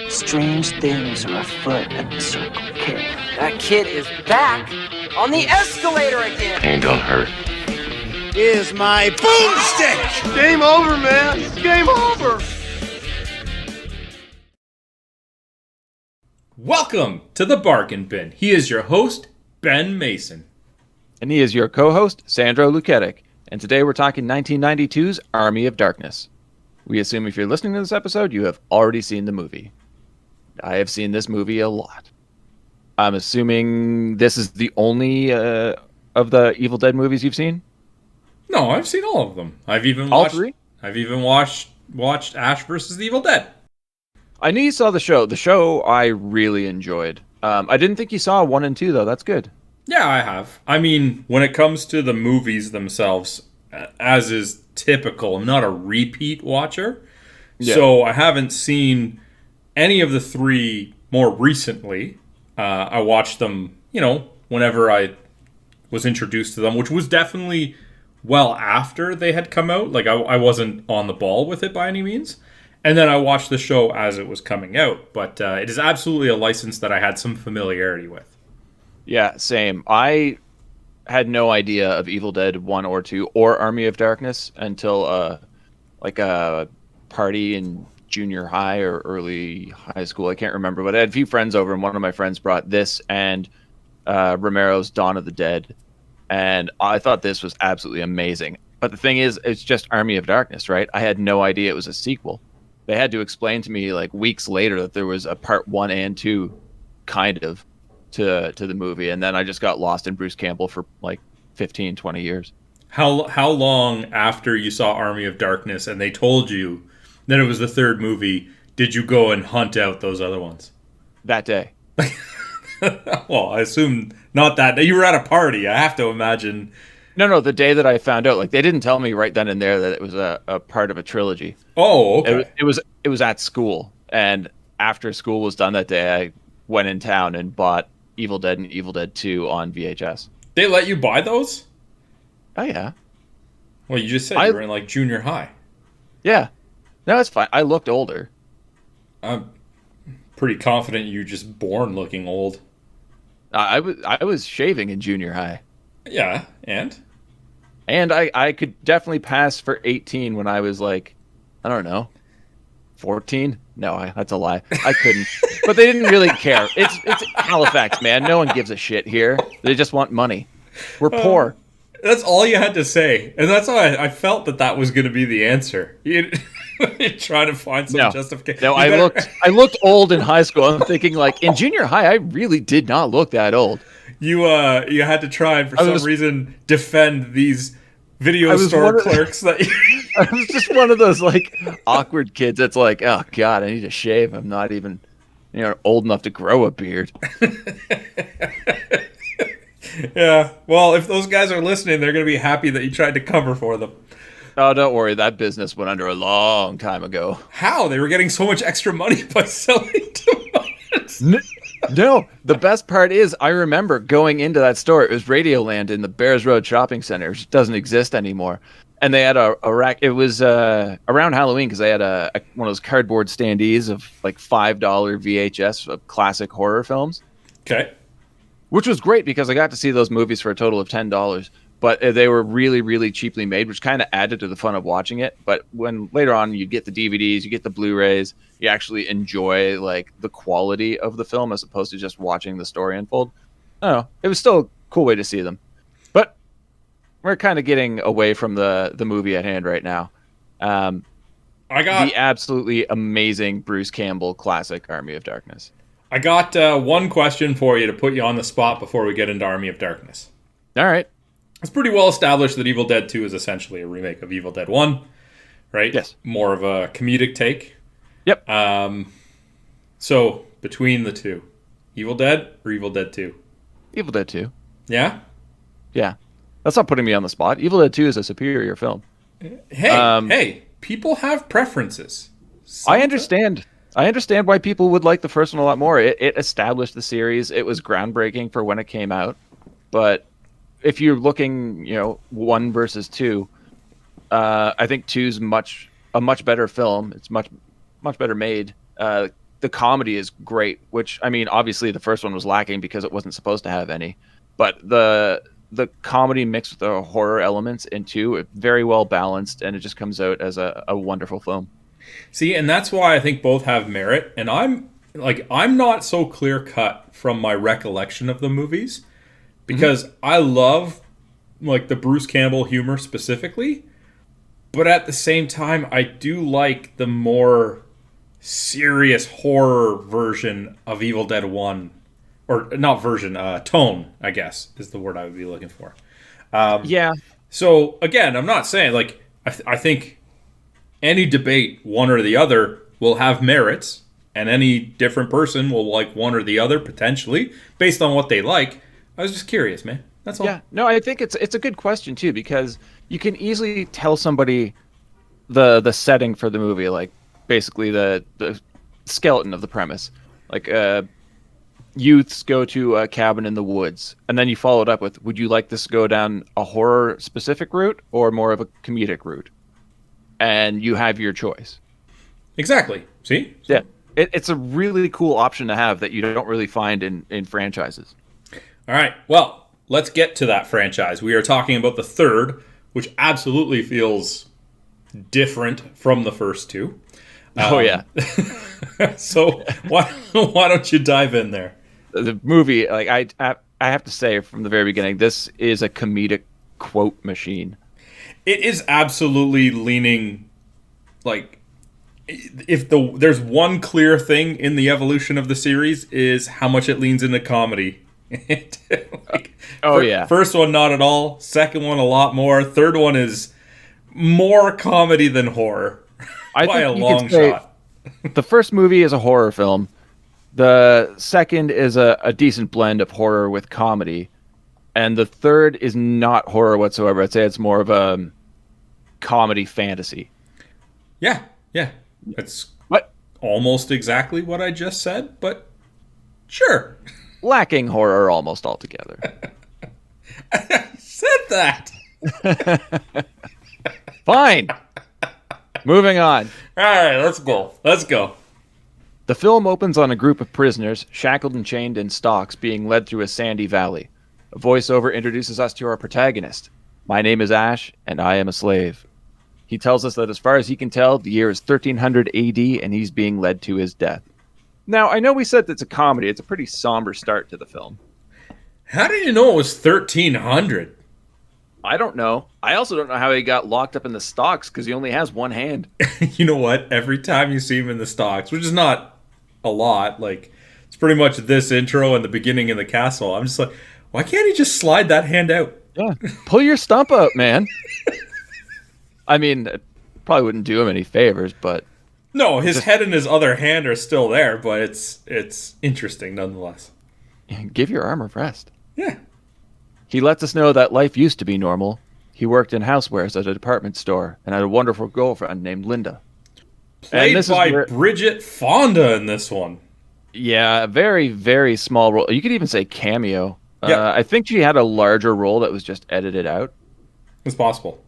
Strange things are afoot at the Circle K. That kid is back on the escalator again. Ain't gonna hurt. Here's my boomstick! Game over, man. It's game over. Welcome to the Bargain Bin. He is your host, Ben Mason. And he is your co-host, Sandro Luketic. And today we're talking 1992's Army of Darkness. We assume if you're listening to this episode, you have already seen the movie. I have seen this movie a lot. I'm assuming this is the only of the Evil Dead movies you've seen? No, I've seen all of them. I've even all watched three? I've even watched Ash vs. the Evil Dead. I knew you saw the show. The show I really enjoyed. I didn't think you saw 1 and 2 though. That's good. Yeah, I have. I mean, when it comes to the movies themselves, as is typical, I'm not a repeat watcher. Yeah. So I haven't seen any of the three more recently. I watched them, whenever I was introduced to them, which was definitely well after they had come out. Like, I wasn't on the ball with it by any means. And then I watched the show as it was coming out. But it is absolutely a license that I had some familiarity with. Yeah, same. I had no idea of Evil Dead 1 or 2 or Army of Darkness until a party in junior high or early high school. I can't remember, but I had a few friends over, and one of my friends brought this and Romero's Dawn of the Dead, and I thought this was absolutely amazing. But the thing is, it's just Army of Darkness, right? I had no idea it was a sequel. They had to explain to me like weeks later that there was a part 1 and 2 kind of to the movie, and then I just got lost in Bruce Campbell for like 15-20 years. How long after you saw Army of Darkness and they told you that it was the third movie did you go and hunt out those other ones? That day. Well, I assume not that day. You were at a party, I have to imagine. No, the day that I found out, like, they didn't tell me right then and there that it was a part of a trilogy. Oh, okay. It was at school, and after school was done that day, I went in town and bought Evil Dead and Evil Dead 2 on VHS. They let you buy those? Oh, yeah. Well, you just said you were in, like, junior high. Yeah. No, it's fine. I looked older. I'm pretty confident you were just born looking old. I was shaving in junior high. Yeah, and I could definitely pass for 18 when I was, like, I don't know, 14? No, that's a lie. I couldn't. But they didn't really care. It's Halifax, man. No one gives a shit here. They just want money. We're poor. That's all you had to say. And that's why I felt that was going to be the answer. You're trying to find some justification. No, I looked old in high school. I'm thinking, like, in junior high, I really did not look that old. You had to try and for some reason defend these video store clerks that I was just one of those like awkward kids that's like, oh god, I need to shave. I'm not even old enough to grow a beard. Yeah. Well, if those guys are listening, they're going to be happy that you tried to cover for them. Oh, don't worry. That business went under a long time ago. How? They were getting so much extra money by selling tomatoes. No, the best part is I remember going into that store. It was Radioland in the Bears Road Shopping Center, which doesn't exist anymore. And they had a rack. It was around Halloween because they had one of those cardboard standees of like $5 VHS of classic horror films. Okay. Which was great because I got to see those movies for a total of $10. But they were really, really cheaply made, which kind of added to the fun of watching it. But when later on you get the DVDs, you get the Blu-rays, you actually enjoy like the quality of the film as opposed to just watching the story unfold. I don't know. It was still a cool way to see them. But we're kind of getting away from the movie at hand right now. I got the absolutely amazing Bruce Campbell classic Army of Darkness. I got one question for you to put you on the spot before we get into Army of Darkness. All right. It's pretty well established that Evil Dead 2 is essentially a remake of Evil Dead 1, right? Yes. More of a comedic take. Yep. So, between the two, Evil Dead or Evil Dead 2? Evil Dead 2. Yeah? Yeah. That's not putting me on the spot. Evil Dead 2 is a superior film. Hey, people have preferences. I understand why people would like the first one a lot more. It established the series. It was groundbreaking for when it came out. But if you're looking, 1 versus 2, I think 2's a much better film. It's much better made. the comedy is great, which, I mean, obviously the first one was lacking because it wasn't supposed to have any, but the comedy mixed with the horror elements into it, very well balanced, and it just comes out as a wonderful film. See, and that's why I think both have merit, and I'm not so clear cut from my recollection of the movies, because I love like the Bruce Campbell humor specifically, but at the same time I do like the more serious horror version of Evil Dead 1, or not version, tone, I guess is the word I would be looking for. Yeah. So again, I'm not saying like I think any debate, one or the other, will have merits, and any different person will like one or the other potentially based on what they like. I was just curious, man. That's all. Yeah. No, I think it's a good question too, because you can easily tell somebody the setting for the movie, like basically the skeleton of the premise. Like youths go to a cabin in the woods, and then you follow it up with, would you like this to go down a horror specific route or more of a comedic route? And you have your choice. Exactly. See? Yeah. It's a really cool option to have that you don't really find in franchises. All right. Well, let's get to that franchise. We are talking about the third, which absolutely feels different from the first two. Oh, yeah. So why don't you dive in there? The movie, like I have to say from the very beginning, this is a comedic quote machine. It is absolutely leaning, like, if there's one clear thing in the evolution of the series is how much it leans into comedy. First one, not at all. Second one, a lot more. Third one is more comedy than horror by a long shot. The first movie is a horror film. The second is a decent blend of horror with comedy. And the third is not horror whatsoever. I'd say it's more of a comedy fantasy. Yeah. That's what? Almost exactly what I just said, but sure. Lacking horror almost altogether. I said that. Fine. Moving on. All right, let's go. The film opens on a group of prisoners, shackled and chained in stocks, being led through a sandy valley. A voiceover introduces us to our protagonist. My name is Ash, and I am a slave. He tells us that as far as he can tell, the year is 1300 AD, and he's being led to his death. Now, I know we said it's a comedy. It's a pretty somber start to the film. How did you know it was 1300? I don't know. I also don't know how he got locked up in the stocks, because he only has one hand. You know what? Every time you see him in the stocks, which is not a lot, like, it's pretty much this intro and the beginning in the castle, I'm just like, why can't he just slide that hand out? Yeah, pull your stump out, man. I mean, it probably wouldn't do him any favors, but... No, his head and his other hand are still there, but it's interesting nonetheless. Give your arm a rest. Yeah. He lets us know that life used to be normal. He worked in housewares at a department store and had a wonderful girlfriend named Linda. Played by Bridget Fonda in this one. Yeah, a very, very small role. You could even say cameo. Yeah. I think she had a larger role that was just edited out. It's possible.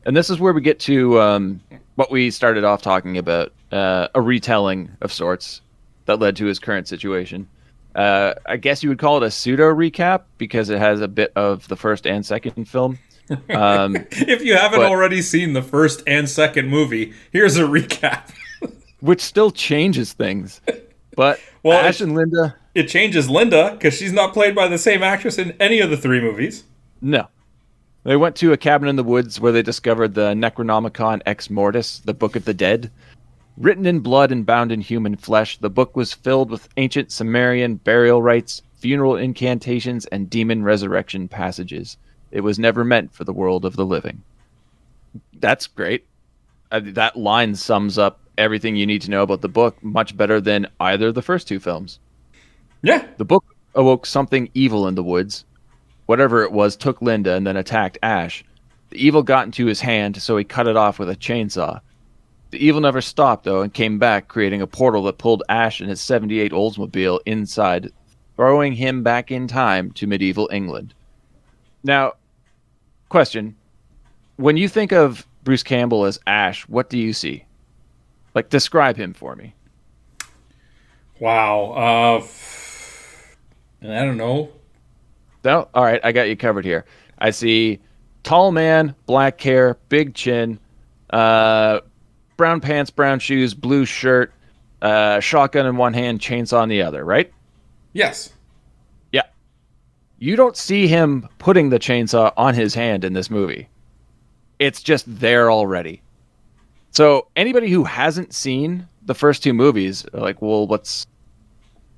And this is where we get to what we started off talking about, a retelling of sorts that led to his current situation. I guess you would call it a pseudo recap because it has a bit of the first and second film. If you haven't already seen the first and second movie, here's a recap. Which still changes things. But Ash and Linda... It changes Linda because she's not played by the same actress in any of the three movies. No. They went to a cabin in the woods where they discovered the Necronomicon Ex Mortis, the Book of the Dead. Written in blood and bound in human flesh, the book was filled with ancient Sumerian burial rites, funeral incantations, and demon resurrection passages. It was never meant for the world of the living. That's great. That line sums up everything you need to know about the book much better than either of the first two films. Yeah. The book awoke something evil in the woods. Whatever it was took Linda and then attacked Ash. The evil got into his hand, so he cut it off with a chainsaw. The evil never stopped, though, and came back, creating a portal that pulled Ash and his 78 Oldsmobile inside, throwing him back in time to medieval England. Now, question. When you think of Bruce Campbell as Ash, what do you see? Like, describe him for me. Wow. I don't know. No, all right, I got you covered here. I see tall man, black hair, big chin, brown pants, brown shoes, blue shirt, shotgun in one hand, chainsaw in the other, right? Yes. Yeah. You don't see him putting the chainsaw on his hand in this movie. It's just there already. So anybody who hasn't seen the first two movies are like, well, what's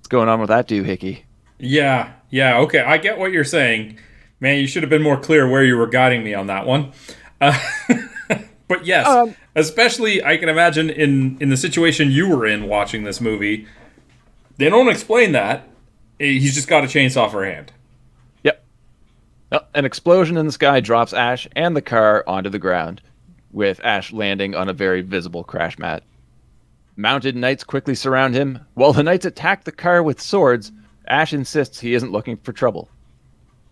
going on with that doohickey? Yeah, okay. I get what you're saying. Man, you should have been more clear where you were guiding me on that one. But yes, especially I can imagine in the situation you were in watching this movie, they don't explain that. He's just got a chainsaw for a hand. Yep. An explosion in the sky drops Ash and the car onto the ground, with Ash landing on a very visible crash mat. Mounted knights quickly surround him. While the knights attack the car with swords, Ash insists he isn't looking for trouble.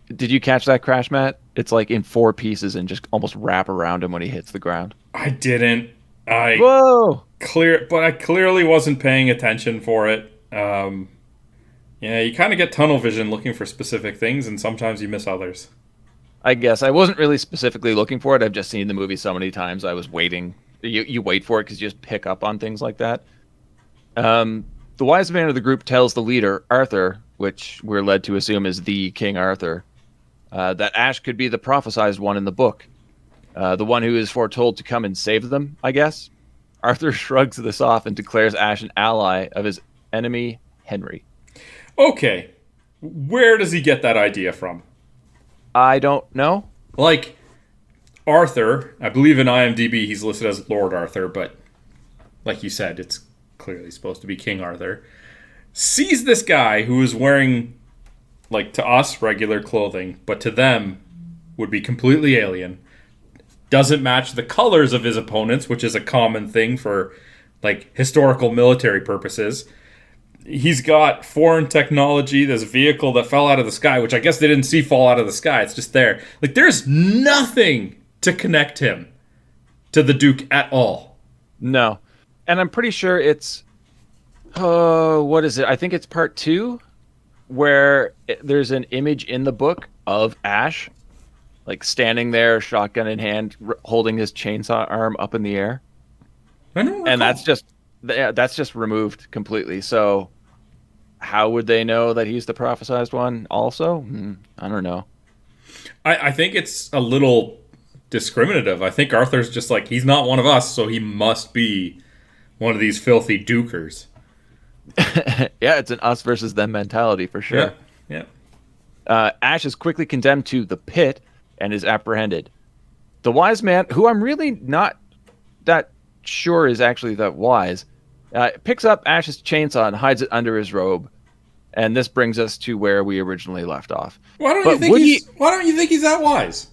Did you catch that crash mat? It's like in 4 pieces and just almost wrap around him when he hits the ground. I didn't. Whoa! But I clearly wasn't paying attention for it. Yeah, you kind of get tunnel vision looking for specific things, and sometimes you miss others. I guess I wasn't really specifically looking for it. I've just seen the movie so many times. I was waiting. You wait for it because you just pick up on things like that. The wise man of the group tells the leader, Arthur, which we're led to assume is the King Arthur, that Ash could be the prophesized one in the book. The one who is foretold to come and save them, I guess. Arthur shrugs this off and declares Ash an ally of his enemy, Henry. Okay. Where does he get that idea from? I don't know. Like, Arthur, I believe in IMDb he's listed as Lord Arthur, but like you said, it's clearly supposed to be King Arthur. Sees this guy who is wearing, like, to us, regular clothing, but to them would be completely alien. Doesn't match the colors of his opponents, which is a common thing for, like, historical military purposes. He's got foreign technology, this vehicle that fell out of the sky, which I guess they didn't see fall out of the sky. It's just there. Like, there's nothing to connect him to the Duke at all. No. And I'm pretty sure it's... what is it? I think it's part 2, where there's an image in the book of Ash, like, standing there, shotgun in hand, holding his chainsaw arm up in the air. I don't recall. And that's just removed completely. So how would they know that he's the prophesized one also? I don't know. I think it's a little discriminative. I think Arthur's just like, he's not one of us, so he must be one of these filthy dukers. Yeah, it's an us versus them mentality for sure. Yeah. Ash is quickly condemned to the pit and is apprehended. The wise man, who I'm really not that sure is actually that wise, picks up Ash's chainsaw and hides it under his robe. And this brings us to where we originally left off. Why don't you think he's that wise?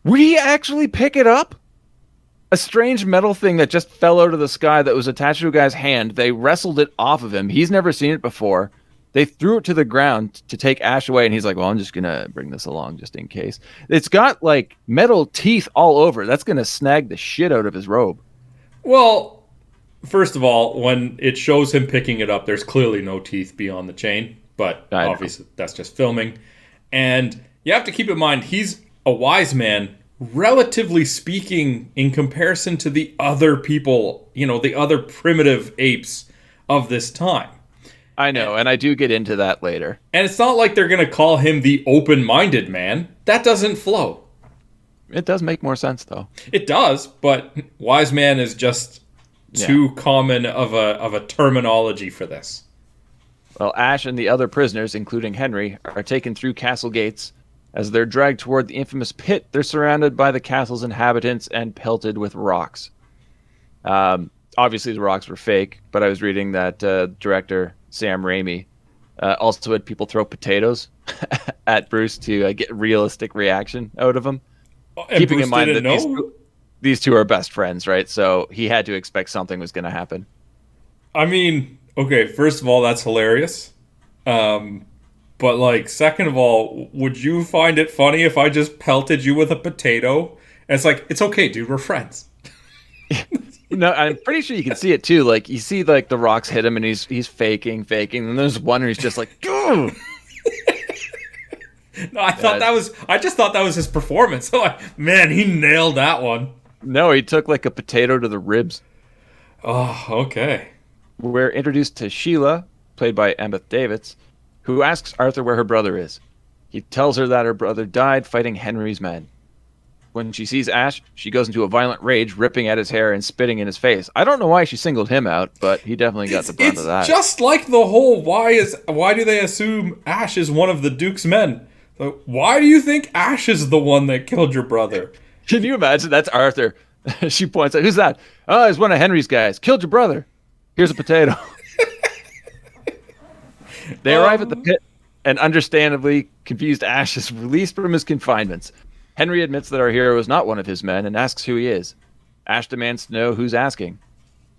Would he actually pick it up? A strange metal thing that just fell out of the sky that was attached to a guy's hand. They wrestled it off of him. He's never seen it before. They threw it to the ground to take Ash away, and he's like, well, I'm just going to bring this along just in case. It's got, like, metal teeth all over. That's going to snag the shit out of his robe. Well, first of all, when it shows him picking it up, there's clearly no teeth beyond the chain, but obviously that's just filming. And you have to keep in mind, he's a wise man, relatively speaking, in comparison to the other people, the other primitive apes of this time. I know, and I do get into that later. And it's not like they're going to call him the open-minded man. That doesn't flow. It does make more sense, though. It does, but wise man is just too common of a terminology for this. Well, Ash and the other prisoners, including Henry, are taken through castle gates. As they're dragged toward the infamous pit, they're surrounded by the castle's inhabitants and pelted with rocks. Obviously, the rocks were fake, but I was reading that director Sam Raimi also had people throw potatoes at Bruce to get realistic reaction out of him. And keeping Bruce in mind that these two are best friends, right? So he had to expect something was going to happen. I mean, okay, first of all, that's hilarious. But, like, second of all, would you find it funny if I just pelted you with a potato? And it's like, it's okay, dude, we're friends. No, I'm pretty sure you can see it too. Like you see, like the rocks hit him, and he's faking, and there's one where he's just like, "Ugh!" No, I just thought that was his performance. Man, he nailed that one. No, he took like a potato to the ribs. Oh, okay. We're introduced to Sheila, played by Embeth Davidtz, who asks Arthur where her brother is. He tells her that her brother died fighting Henry's men. When she sees Ash, she goes into a violent rage, ripping at his hair and spitting in his face. I don't know why she singled him out, but he definitely got the brunt of that. Just like the whole why do they assume Ash is one of the Duke's men? So why do you think Ash is the one that killed your brother? Can you imagine? That's Arthur. She points out, who's that? Oh, he's one of Henry's guys. Killed your brother. Here's a potato. They arrive at the pit, and understandably, confused Ash is released from his confinements. Henry admits that our hero is not one of his men and asks who he is. Ash demands to know who's asking.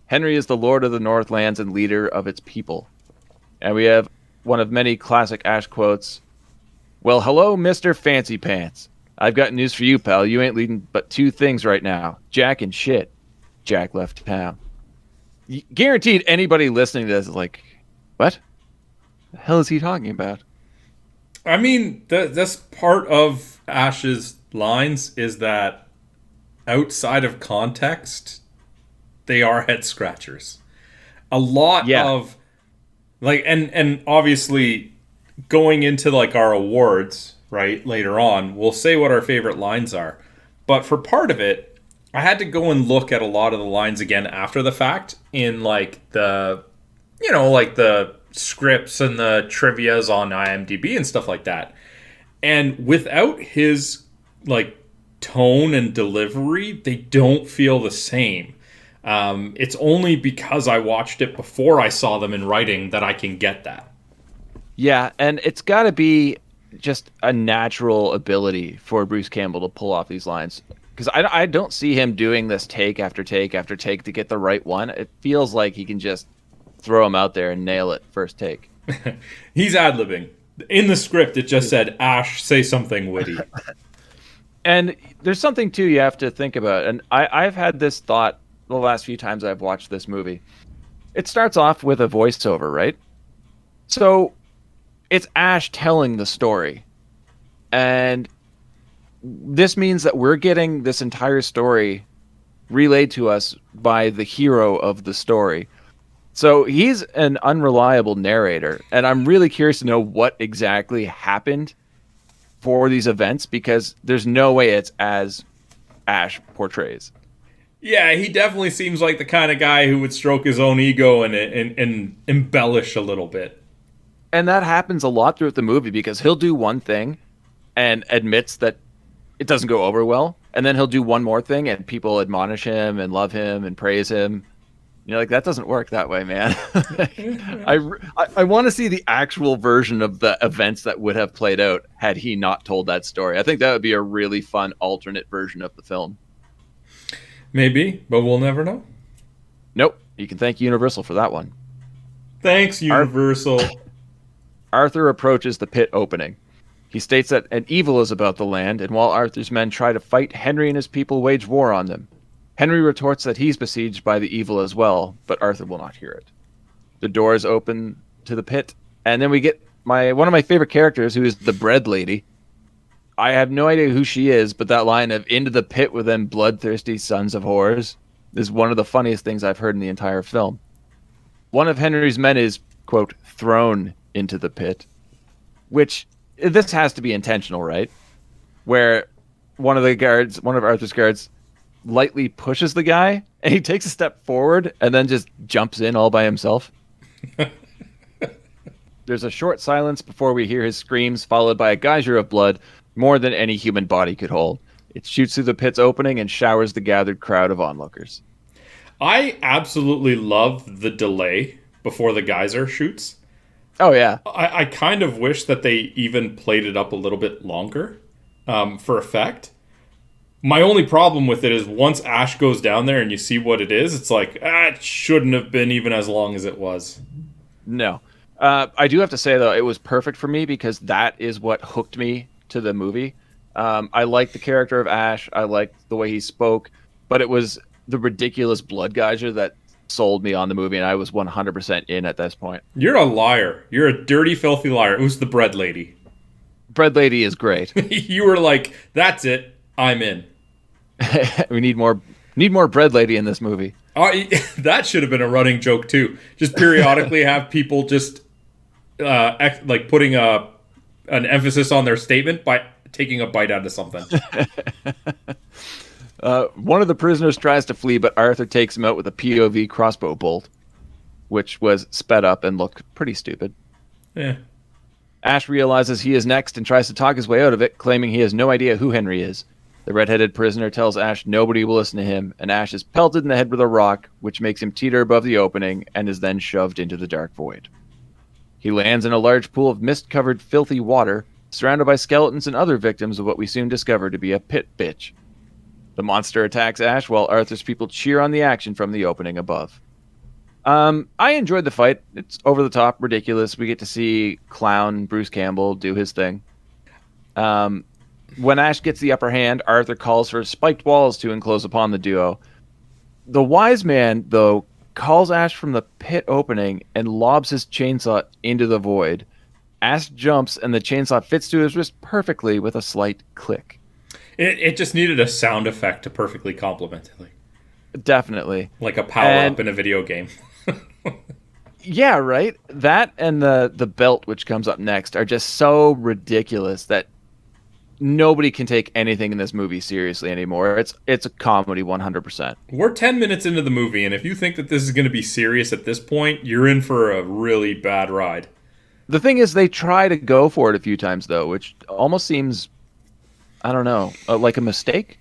Henry is the Lord of the Northlands and leader of its people. And we have one of many classic Ash quotes. Well, hello, Mr. Fancy Pants. I've got news for you, pal. You ain't leading but two things right now. Jack and shit. Jack left town. Guaranteed anybody listening to this is like, what? The hell is he talking about? I mean, that's part of Ash's lines is that outside of context, they are head scratchers. A lot of like, and obviously going into like our awards, right, later on, we'll say what our favorite lines are. But for part of it, I had to go and look at a lot of the lines again after the fact in like the, like the scripts and the trivias on IMDb and stuff like that. And without his like tone and delivery, they don't feel the same. It's only because I watched it before I saw them in writing that I can get that. Yeah, and it's got to be just a natural ability for Bruce Campbell to pull off these lines. Because I don't see him doing this take after take after take to get the right one. It feels like he can just throw them out there and nail it first take. He's ad-libbing. In the script, it just said, Ash, say something witty. And there's something, too, you have to think about. And I've had this thought the last few times I've watched this movie. It starts off with a voiceover, right? So it's Ash telling the story. And this means that we're getting this entire story relayed to us by the hero of the story. So he's an unreliable narrator, and I'm really curious to know what exactly happened for these events, because there's no way it's as Ash portrays. Yeah, he definitely seems like the kind of guy who would stroke his own ego and embellish a little bit. And that happens a lot throughout the movie, because he'll do one thing and admits that it doesn't go over well, and then he'll do one more thing and people admonish him and love him and praise him. You're like, that doesn't work that way, man. I want to see the actual version of the events that would have played out had he not told that story. I think that would be a really fun alternate version of the film. Maybe, but we'll never know. Nope. You can thank Universal for that one. Thanks, Universal. Arthur approaches the pit opening. He states that an evil is about the land, and while Arthur's men try to fight, Henry and his people wage war on them. Henry retorts that he's besieged by the evil as well, but Arthur will not hear it. The doors open to the pit, and then we get one of my favorite characters, who is the bread lady. I have no idea who she is, but that line of "into the pit with them bloodthirsty sons of whores" is one of the funniest things I've heard in the entire film. One of Henry's men is, quote, thrown into the pit, which this has to be intentional, right? Where one of Arthur's guards lightly pushes the guy, and he takes a step forward and then just jumps in all by himself. There's a short silence before we hear his screams, followed by a geyser of blood, more than any human body could hold. It shoots through the pit's opening and showers the gathered crowd of onlookers. I absolutely love the delay before the geyser shoots. Oh, yeah. I kind of wish that they even played it up a little bit longer for effect. My only problem with it is once Ash goes down there and you see what it is, it's like, it shouldn't have been even as long as it was. No. I do have to say, though, it was perfect for me, because that is what hooked me to the movie. I liked the character of Ash. I liked the way he spoke. But it was the ridiculous blood geyser that sold me on the movie, and I was 100% in at this point. You're a liar. You're a dirty, filthy liar. Who's the bread lady? Bread lady is great. You were like, that's it. I'm in. We need more bread lady in this movie. That should have been a running joke too. Just periodically have people just like putting an emphasis on their statement by taking a bite out of something. One of the prisoners tries to flee, but Arthur takes him out with a POV crossbow bolt, which was sped up and looked pretty stupid. Yeah. Ash realizes he is next and tries to talk his way out of it, claiming he has no idea who Henry is. The red-headed prisoner tells Ash nobody will listen to him, and Ash is pelted in the head with a rock, which makes him teeter above the opening and is then shoved into the dark void. He lands in a large pool of mist-covered filthy water, surrounded by skeletons and other victims of what we soon discover to be a pit bitch. The monster attacks Ash while Arthur's people cheer on the action from the opening above. I enjoyed the fight. It's over the top, ridiculous. We get to see clown Bruce Campbell do his thing. When Ash gets the upper hand, Arthur calls for spiked walls to enclose upon the duo. The wise man, though, calls Ash from the pit opening and lobs his chainsaw into the void. Ash jumps, and the chainsaw fits to his wrist perfectly with a slight click. It just needed a sound effect to perfectly complement it. Definitely. Like a power-up in a video game. Yeah, right? That and the belt, which comes up next, are just so ridiculous that nobody can take anything in this movie seriously anymore. It's a comedy 100%. We're 10 minutes into the movie, and if you think that this is going to be serious at this point, you're in for a really bad ride. The thing is, they try to go for it a few times, though, which almost seems, I don't know, like a mistake.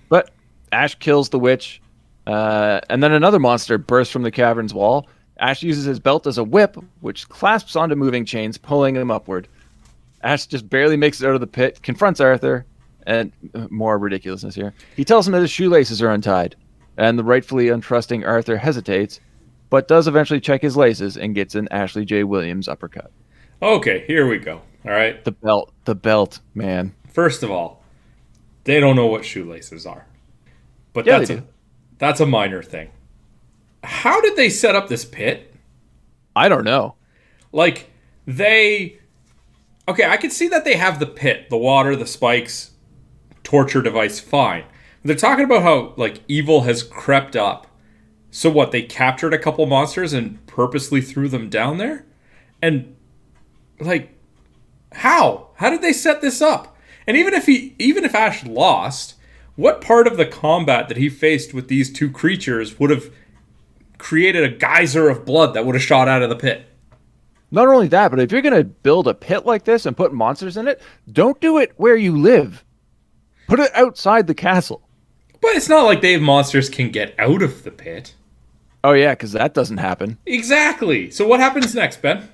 But Ash kills the witch, and then another monster bursts from the cavern's wall. Ash uses his belt as a whip, which clasps onto moving chains, pulling him upward. Ash just barely makes it out of the pit, confronts Arthur, and more ridiculousness here. He tells him that his shoelaces are untied, and the rightfully untrusting Arthur hesitates, but does eventually check his laces and gets an Ashley J. Williams uppercut. Okay, here we go. All right. The belt, man. First of all, they don't know what shoelaces are. But Yeah, that's a minor thing. How did they set up this pit? I don't know. Like, okay, I can see that they have the pit, the water, the spikes, torture device, fine. They're talking about how, like, evil has crept up. So what, they captured a couple monsters and purposely threw them down there? And, like, how? How did they set this up? And even if Ash lost, what part of the combat that he faced with these two creatures would have created a geyser of blood that would have shot out of the pit? Not only that, but if you're going to build a pit like this and put monsters in it, don't do it where you live. Put it outside the castle. But it's not like monsters can get out of the pit. Oh, yeah, because that doesn't happen. Exactly. So what happens next, Ben?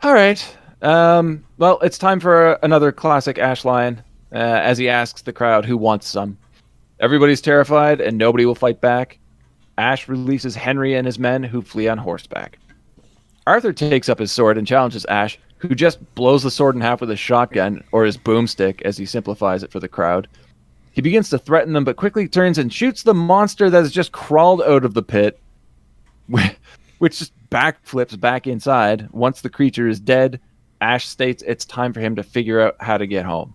All right. Well, it's time for another classic Ash line, as he asks the crowd who wants some. Everybody's terrified, and nobody will fight back. Ash releases Henry and his men, who flee on horseback. Arthur takes up his sword and challenges Ash, who just blows the sword in half with his shotgun, or his boomstick, as he simplifies it for the crowd. He begins to threaten them, but quickly turns and shoots the monster that has just crawled out of the pit, which just backflips back inside. Once the creature is dead, Ash states it's time for him to figure out how to get home.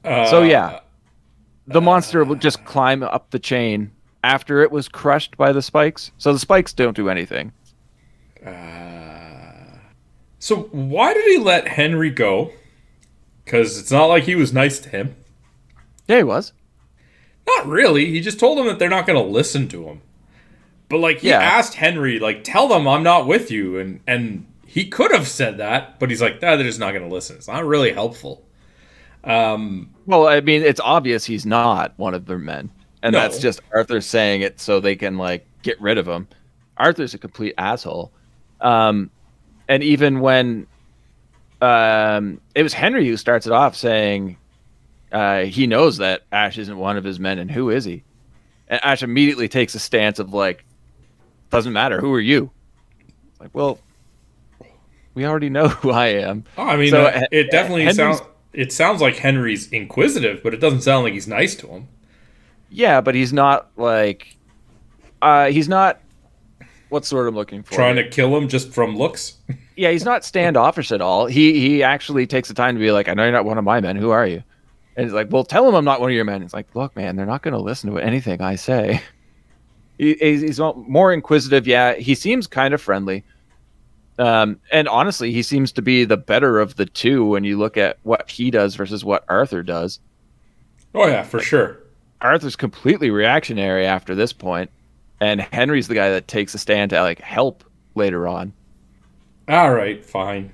The monster will just climb up the chain after it was crushed by the spikes. So the spikes don't do anything. So why did he let Henry go? Because it's not like he was nice to him. Yeah, he was. Not really. He just told them that they're not going to listen to him. But, like, he asked Henry, like, tell them I'm not with you. And he could have said that, but he's like, they're just not going to listen. It's not really helpful. Well, I mean, it's obvious he's not one of their men. And No. that's just Arthur saying it so they can, like, get rid of him. Arthur's a complete asshole. And even when it was Henry who starts it off saying he knows that Ash isn't one of his men, and who is he? And Ash immediately takes a stance of, like, doesn't matter, who are you? Like, well, we already know who I am. Oh, I mean, So, it definitely sounds like Henry's inquisitive, but it doesn't sound like he's nice to him. Yeah, but he's not like, he's not. What's the word I'm looking for? Trying to kill him just from looks. Yeah, he's not standoffish at all. He actually takes the time to be like, I know you're not one of my men. Who are you? And he's like, well, tell him I'm not one of your men. It's like, look, man, they're not going to listen to anything I say. He's more inquisitive. Yeah, he seems kind of friendly. And honestly, he seems to be the better of the two when you look at what he does versus what Arthur does. Oh, yeah, for sure. Arthur's completely reactionary after this point, and Henry's the guy that takes a stand to like help later on. All right, fine.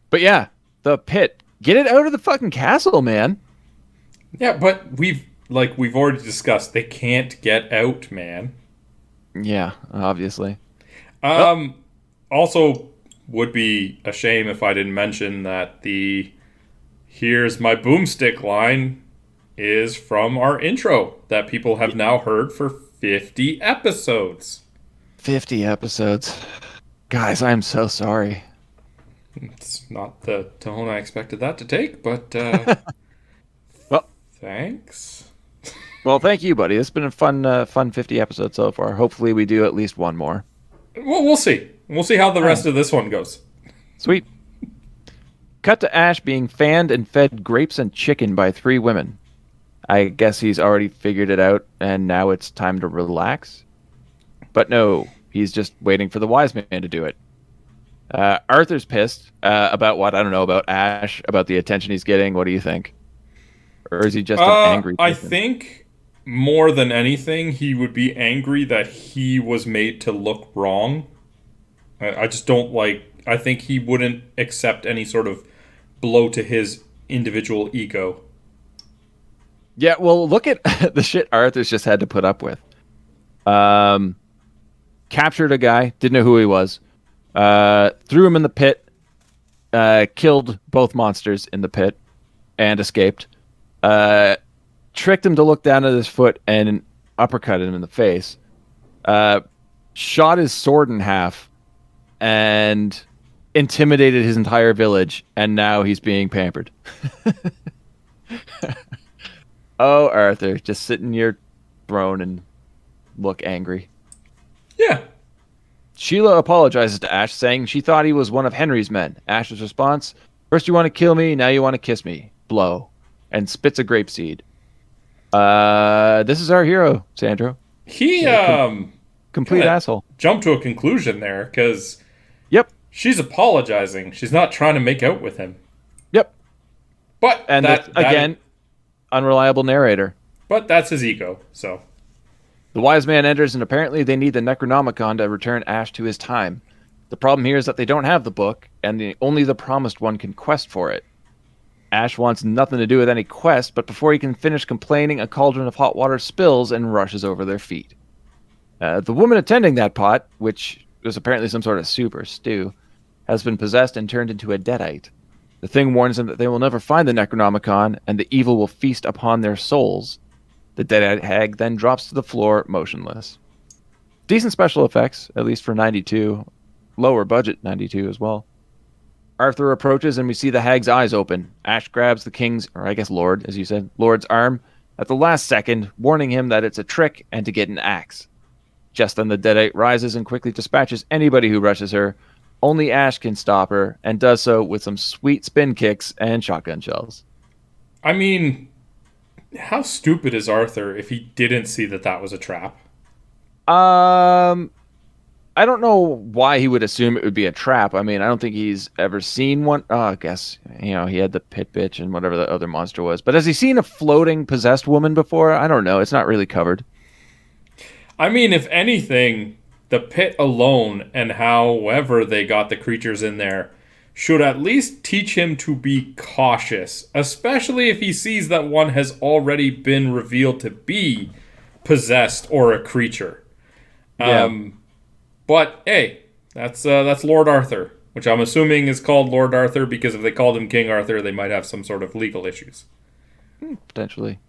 But yeah, the pit. Get it out of the fucking castle, man. Yeah, but we've already discussed, they can't get out, man. Yeah, obviously. Also, would be a shame if I didn't mention that the "Here's my boomstick" line is from our intro that people have now heard for 50 episodes. 50 episodes. Guys, I'm so sorry. It's not the tone I expected that to take, but well, thanks. Well, thank you, buddy. It's been a fun 50 episodes so far. Hopefully we do at least one more. Well, we'll see. We'll see how the rest of this one goes. Sweet. Cut to Ash being fanned and fed grapes and chicken by 3 women. I guess he's already figured it out, and now it's time to relax. But no, he's just waiting for the wise man to do it. Arthur's pissed about what? I don't know, about Ash, about the attention he's getting. What do you think? Or is he just an angry person? I think more than anything, he would be angry that he was made to look wrong. I just don't like... I think he wouldn't accept any sort of blow to his individual ego. Yeah, well, look at the shit Arthur's just had to put up with. Captured a guy, didn't know who he was, threw him in the pit, killed both monsters in the pit, and escaped. Tricked him to look down at his foot and uppercutted him in the face. Shot his sword in half, and intimidated his entire village, and now he's being pampered. Oh, Arthur, just sit in your throne and look angry. Yeah. Sheila apologizes to Ash, saying she thought he was one of Henry's men. Ash's response, first you want to kill me, now you want to kiss me. Blow. And spits a grape seed. This is our hero, Sandro. He, complete asshole. Jumped to a conclusion there, because... Yep. She's apologizing. She's not trying to make out with him. Yep. But and again, unreliable narrator. But that's his ego, so... The wise man enters, and apparently they need the Necronomicon to return Ash to his time. The problem here is that they don't have the book, and only the promised one can quest for it. Ash wants nothing to do with any quest, but before he can finish complaining, a cauldron of hot water spills and rushes over their feet. The woman attending that pot, which was apparently some sort of soup or stew, has been possessed and turned into a deadite. The thing warns them that they will never find the Necronomicon, and the evil will feast upon their souls. The deadite hag then drops to the floor, motionless. Decent special effects, at least for 92. Lower budget 92 as well. Arthur approaches, and we see the hag's eyes open. Ash grabs the king's, or I guess lord, as you said, lord's arm at the last second, warning him that it's a trick and to get an axe. Just then the deadite rises and quickly dispatches anybody who rushes her. Only Ash can stop her, and does so with some sweet spin kicks and shotgun shells. I mean, how stupid is Arthur if he didn't see that that was a trap? I don't know why he would assume it would be a trap. I mean, I don't think he's ever seen one. Oh, I guess, he had the pit bitch and whatever the other monster was. But has he seen a floating possessed woman before? I don't know. It's not really covered. I mean, if anything, the pit alone and however they got the creatures in there should at least teach him to be cautious, especially if he sees that one has already been revealed to be possessed or a creature. Yeah. But hey, that's Lord Arthur, which I'm assuming is called Lord Arthur because if they called him King Arthur, they might have some sort of legal issues. Potentially.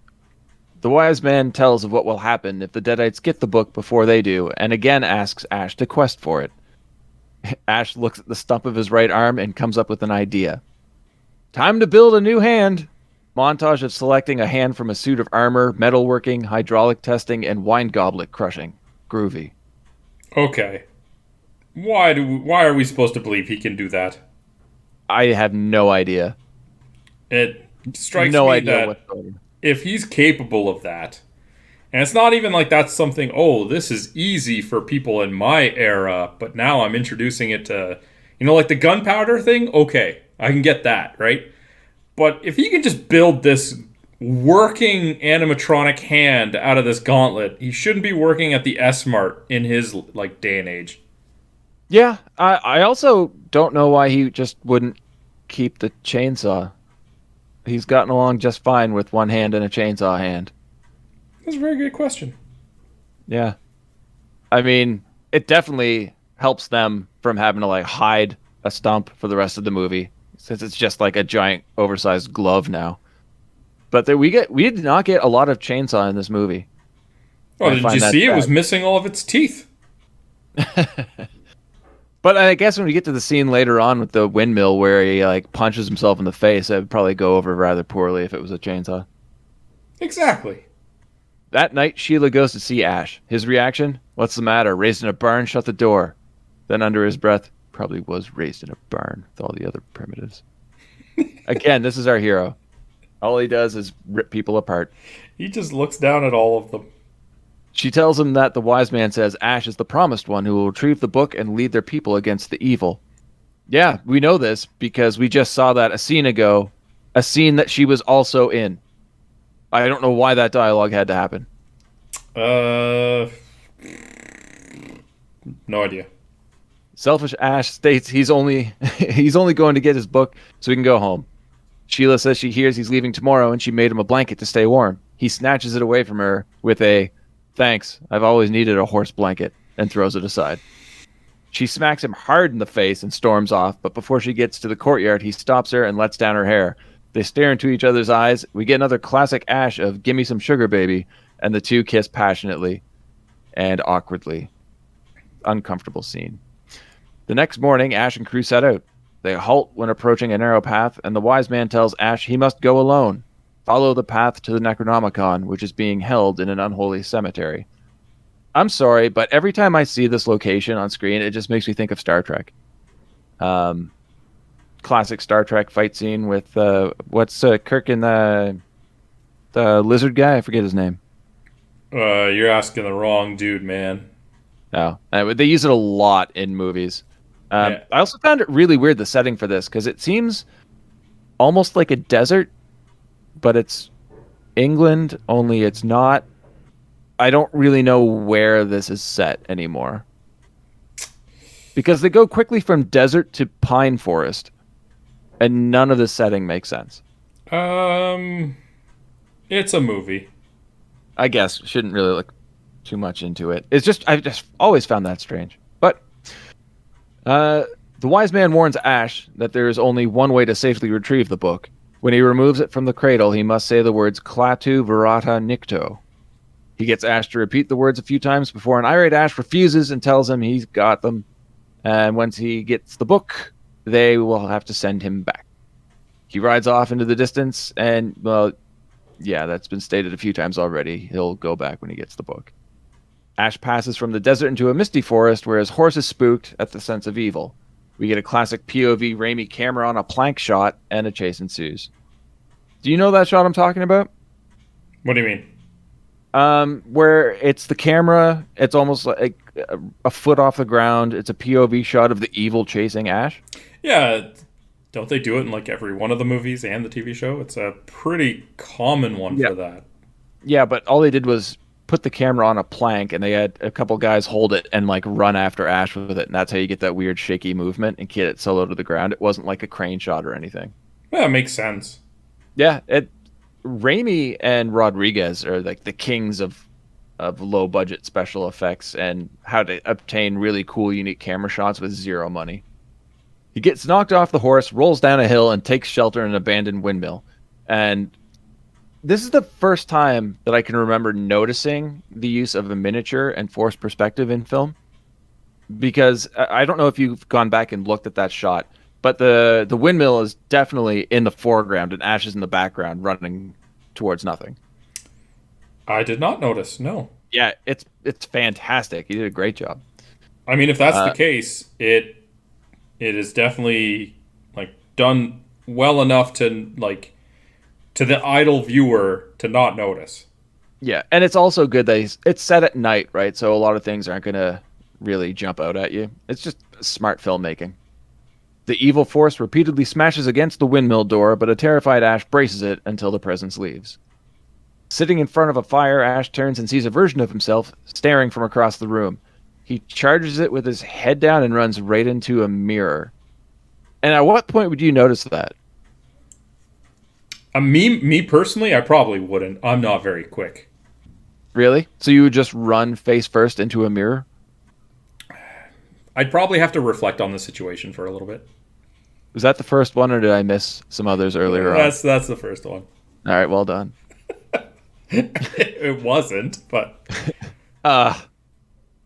The wise man tells of what will happen if the Deadites get the book before they do, and again asks Ash to quest for it. Ash looks at the stump of his right arm and comes up with an idea. Time to build a new hand. Montage of selecting a hand from a suit of armor, metalworking, hydraulic testing, and wine goblet crushing. Groovy. Okay. Why are we supposed to believe he can do that? I have no idea. It strikes No me idea that whatsoever. if he's capable of that, and it's not even like that's something, oh, this is easy for people in my era, but now I'm introducing it to, like the gunpowder thing, okay, I can get that, right? But if he can just build this working animatronic hand out of this gauntlet, he shouldn't be working at the S-Mart in his day and age. Yeah, I also don't know why he just wouldn't keep the chainsaw. He's gotten along just fine with one hand and a chainsaw hand. That's a very good question. Yeah. I mean, it definitely helps them from having to hide a stump for the rest of the movie, since it's just like a giant oversized glove now. But we did not get a lot of chainsaw in this movie. Oh, did you see it was missing all of its teeth? But I guess when we get to the scene later on with the windmill where he punches himself in the face, it would probably go over rather poorly if it was a chainsaw. Exactly. That night, Sheila goes to see Ash. His reaction? What's the matter? Raised in a barn? Shut the door. Then under his breath, probably was raised in a barn with all the other primitives. Again, this is our hero. All he does is rip people apart. He just looks down at all of them. She tells him that the wise man says Ash is the promised one who will retrieve the book and lead their people against the evil. Yeah, we know this because we just saw that a scene ago, a scene that she was also in. I don't know why that dialogue had to happen. No idea. Selfish Ash states he's only going to get his book so he can go home. Sheila says she hears he's leaving tomorrow and she made him a blanket to stay warm. He snatches it away from her with a "Thanks, I've always needed a horse blanket," and throws it aside. She smacks him hard in the face and storms off, but before she gets to the courtyard, he stops her and lets down her hair. They stare into each other's eyes. We get another classic Ash of "Gimme some sugar, baby," and the two kiss passionately and awkwardly. Uncomfortable scene. The next morning, Ash and crew set out. They halt when approaching a narrow path, and the wise man tells Ash he must go alone. Follow the path to the Necronomicon, which is being held in an unholy cemetery. I'm sorry, but every time I see this location on screen, it just makes me think of Star Trek. Classic Star Trek fight scene with Kirk and the lizard guy? I forget his name. You're asking the wrong dude, man. No, they use it a lot in movies. Yeah. I also found it really weird, the setting for this, because it seems almost like a desert, but it's England, only it's not. I don't really know where this is set anymore. Because they go quickly from desert to pine forest, and none of the setting makes sense. It's a movie. I guess shouldn't really look too much into it. I've just always found that strange. But the wise man warns Ash that there is only one way to safely retrieve the book. When he removes it from the cradle, he must say the words "Klaatu Virata Nikto." He gets Ash to repeat the words a few times before an irate Ash refuses and tells him he's got them. And once he gets the book, they will have to send him back. He rides off into the distance, and, well, yeah, that's been stated a few times already. He'll go back when he gets the book. Ash passes from the desert into a misty forest where his horse is spooked at the sense of evil. We get a classic POV Raimi camera on a plank shot, and a chase ensues. Do you know that shot I'm talking about? What do you mean? Where it's the camera, it's almost like a foot off the ground. It's a POV shot of the evil chasing Ash. Yeah, don't they do it in every one of the movies and the TV show? It's a pretty common one for that. Yeah, but all they did was put the camera on a plank, and they had a couple guys hold it and run after Ash with it, and that's how you get that weird shaky movement and get it so low to the ground. It wasn't like a crane shot or anything. Yeah, it makes sense. Yeah, Raimi and Rodriguez are the kings of low budget special effects and how to obtain really cool, unique camera shots with zero money. He gets knocked off the horse, rolls down a hill, and takes shelter in an abandoned windmill. And this is the first time that I can remember noticing the use of a miniature and forced perspective in film. Because I don't know if you've gone back and looked at that shot, But the windmill is definitely in the foreground and Ash is in the background running towards nothing. I did not notice, no. Yeah, it's fantastic. He did a great job. I mean, if that's the case, it is definitely like done well enough to like to the idle viewer to not notice. Yeah, and it's also good that it's set at night, right? So a lot of things aren't going to really jump out at you. It's just smart filmmaking. The evil force repeatedly smashes against the windmill door, but a terrified Ash braces it until the presence leaves. Sitting in front of a fire, Ash turns and sees a version of himself staring from across the room. He charges it with his head down and runs right into a mirror. And at what point would you notice that? Me personally, I probably wouldn't. I'm not very quick. Really? So you would just run face first into a mirror? I'd probably have to reflect on the situation for a little bit. Was that the first one, or did I miss some others earlier on? That's the first one. All right, well done. It wasn't, but...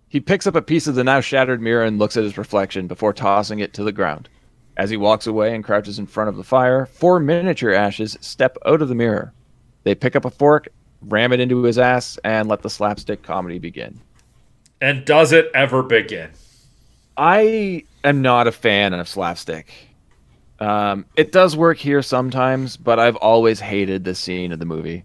He picks up a piece of the now shattered mirror and looks at his reflection before tossing it to the ground. As he walks away and crouches in front of the fire, 4 miniature Ashes step out of the mirror. They pick up a fork, ram it into his ass, and let the slapstick comedy begin. And does it ever begin? I am not a fan of slapstick. It does work here sometimes, but I've always hated this scene of the movie.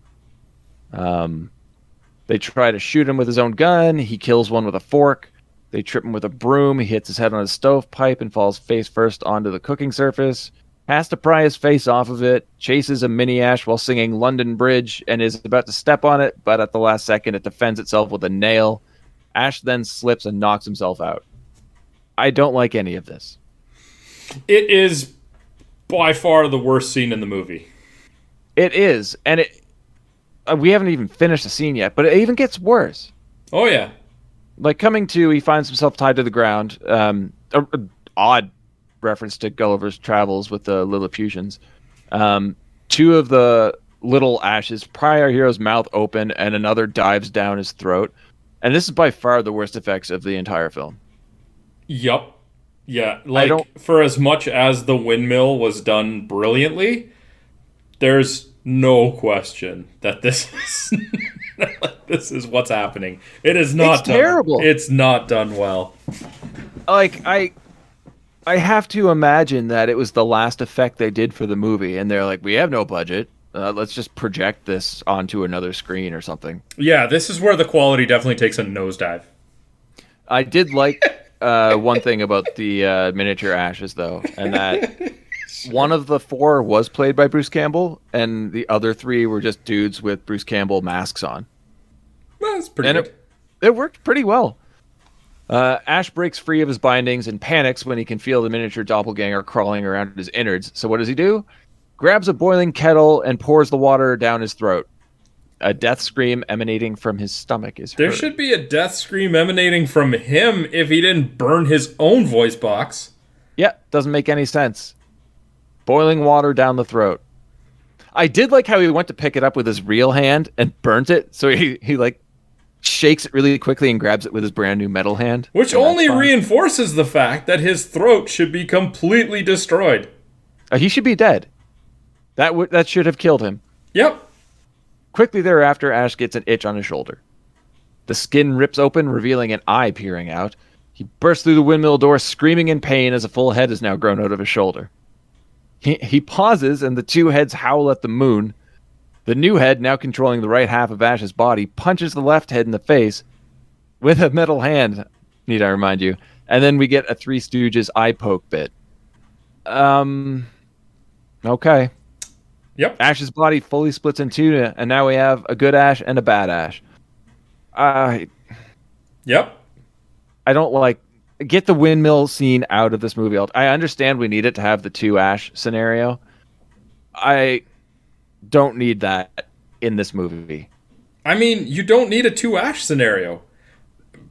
They try to shoot him with his own gun. He kills one with a fork. They trip him with a broom. He hits his head on a stovepipe and falls face first onto the cooking surface. Has to pry his face off of it. Chases a mini Ash while singing London Bridge and is about to step on it, but at the last second it defends itself with a nail. Ash then slips and knocks himself out. I don't like any of this. It is by far the worst scene in the movie. It is, and we haven't even finished the scene yet, but it even gets worse. Oh, yeah. Like, coming to, he finds himself tied to the ground. Odd reference to Gulliver's Travels with the Lilliputians. 2 of the little Ashes pry our hero's mouth open, and another dives down his throat. And this is by far the worst effects of the entire film. Yup. Yeah, like, for as much as the windmill was done brilliantly, there's no question that this is what's happening. It is not terrible. It's not done well. Like, I have to imagine that it was the last effect they did for the movie, and they're like, we have no budget. Let's just project this onto another screen or something. Yeah, this is where the quality definitely takes a nosedive. I did like one thing about the miniature Ashes, though, and that one of the 4 was played by Bruce Campbell, and the other 3 were just dudes with Bruce Campbell masks on. Well, that's pretty good. It worked pretty well. Ash breaks free of his bindings and panics when he can feel the miniature doppelganger crawling around his innards. So what does he do? Grabs a boiling kettle and pours the water down his throat. A death scream emanating from his stomach is heard. There should be a death scream emanating from him if he didn't burn his own voice box. Yeah, doesn't make any sense. Boiling water down the throat. I did like how he went to pick it up with his real hand and burnt it. So he like shakes it really quickly and grabs it with his brand new metal hand. Which only reinforces the fact that his throat should be completely destroyed. He should be dead. That should have killed him. Yep. Quickly thereafter, Ash gets an itch on his shoulder. The skin rips open, revealing an eye peering out. He bursts through the windmill door, screaming in pain as a full head is now grown out of his shoulder. He pauses, and the 2 heads howl at the moon. The new head, now controlling the right half of Ash's body, punches the left head in the face with a metal hand, need I remind you. And then we get a Three Stooges eye poke bit. Okay. Yep. Ash's body fully splits in 2, and now we have a good Ash and a bad Ash. Yep. I don't like... Get the windmill scene out of this movie. I understand we need it to have the 2 Ash scenario. I don't need that in this movie. I mean, you don't need a 2 Ash scenario.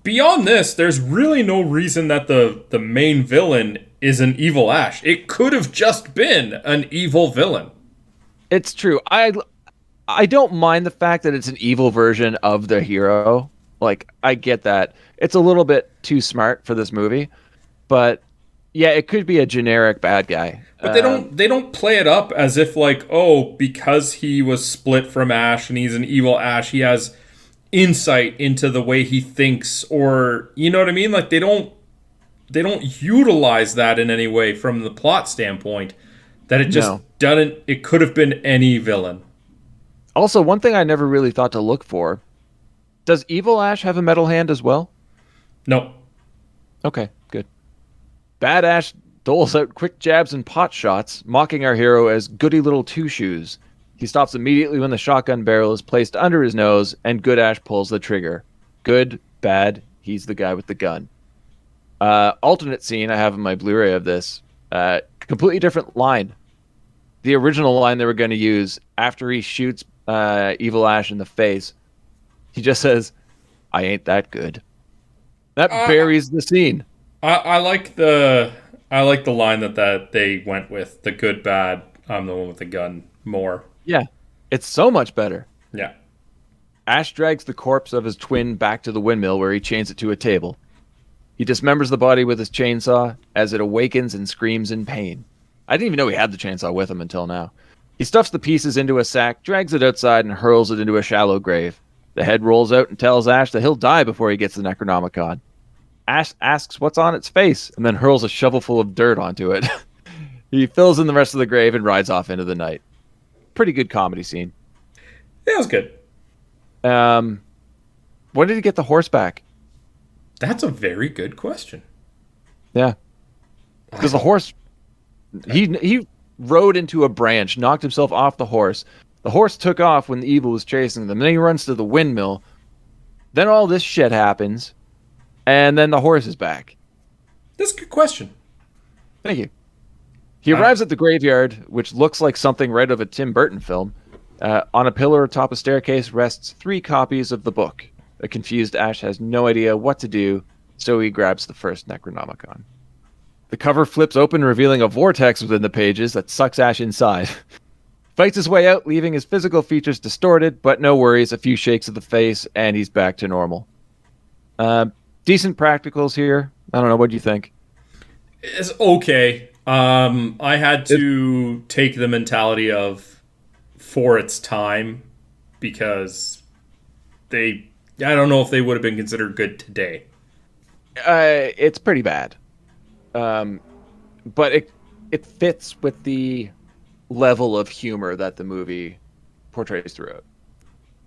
Beyond this, there's really no reason that the main villain is an evil Ash. It could have just been an evil villain. It's true. I don't mind the fact that it's an evil version of the hero. Like, I get that. It's a little bit too smart for this movie, but Yeah, it could be a generic bad guy. But they don't play it up as if like, oh, because he was split from Ash and he's an evil Ash, he has insight into the way he thinks, or you know what I mean? Like they don't utilize that in any way from the plot standpoint. That it just doesn't. It could have been any villain. Also, one thing I never really thought to look for: does evil Ash have a metal hand as well? No. Okay, good. Bad Ash doles out quick jabs and pot shots, mocking our hero as goody little two shoes. He stops immediately when the shotgun barrel is placed under his nose, and good Ash pulls the trigger. Good, bad, he's the guy with the gun. Alternate scene I have in my Blu-ray of this. Completely different line. The original line they were going to use after he shoots Evil Ash in the face, he just says, "I ain't that good." That buries the scene. I like the line that they went with, the good bad. I'm the one with the gun more. Yeah, it's so much better. Yeah. Ash drags the corpse of his twin back to the windmill where he chains it to a table. He dismembers the body with his chainsaw as it awakens and screams in pain. I didn't even know he had the chainsaw with him until now. He stuffs the pieces into a sack, drags it outside, and hurls it into a shallow grave. The head rolls out and tells Ash that he'll die before he gets the Necronomicon. Ash asks what's on its face, and then hurls a shovelful of dirt onto it. He fills in the rest of the grave and rides off into the night. Pretty good comedy scene. Yeah, it was good. When did he get the horse back? That's a very good question. Yeah. Because the horse... He rode into a branch, knocked himself off the horse. The horse took off when the evil was chasing them. Then he runs to the windmill. Then all this shit happens. And then the horse is back. That's a good question. Thank you. He arrives at the graveyard, which looks like something right out of a Tim Burton film. On a pillar atop a staircase rests 3 copies of the book. A confused Ash has no idea what to do, so he grabs the first Necronomicon. The cover flips open, revealing a vortex within the pages that sucks Ash inside. Fights his way out, leaving his physical features distorted, but no worries, a few shakes of the face, and he's back to normal. Decent practicals here. I don't know, what do you think? It's okay. I had to take the mentality of for its time, because I don't know if they would have been considered good today. It's pretty bad. But it fits with the level of humor that the movie portrays throughout.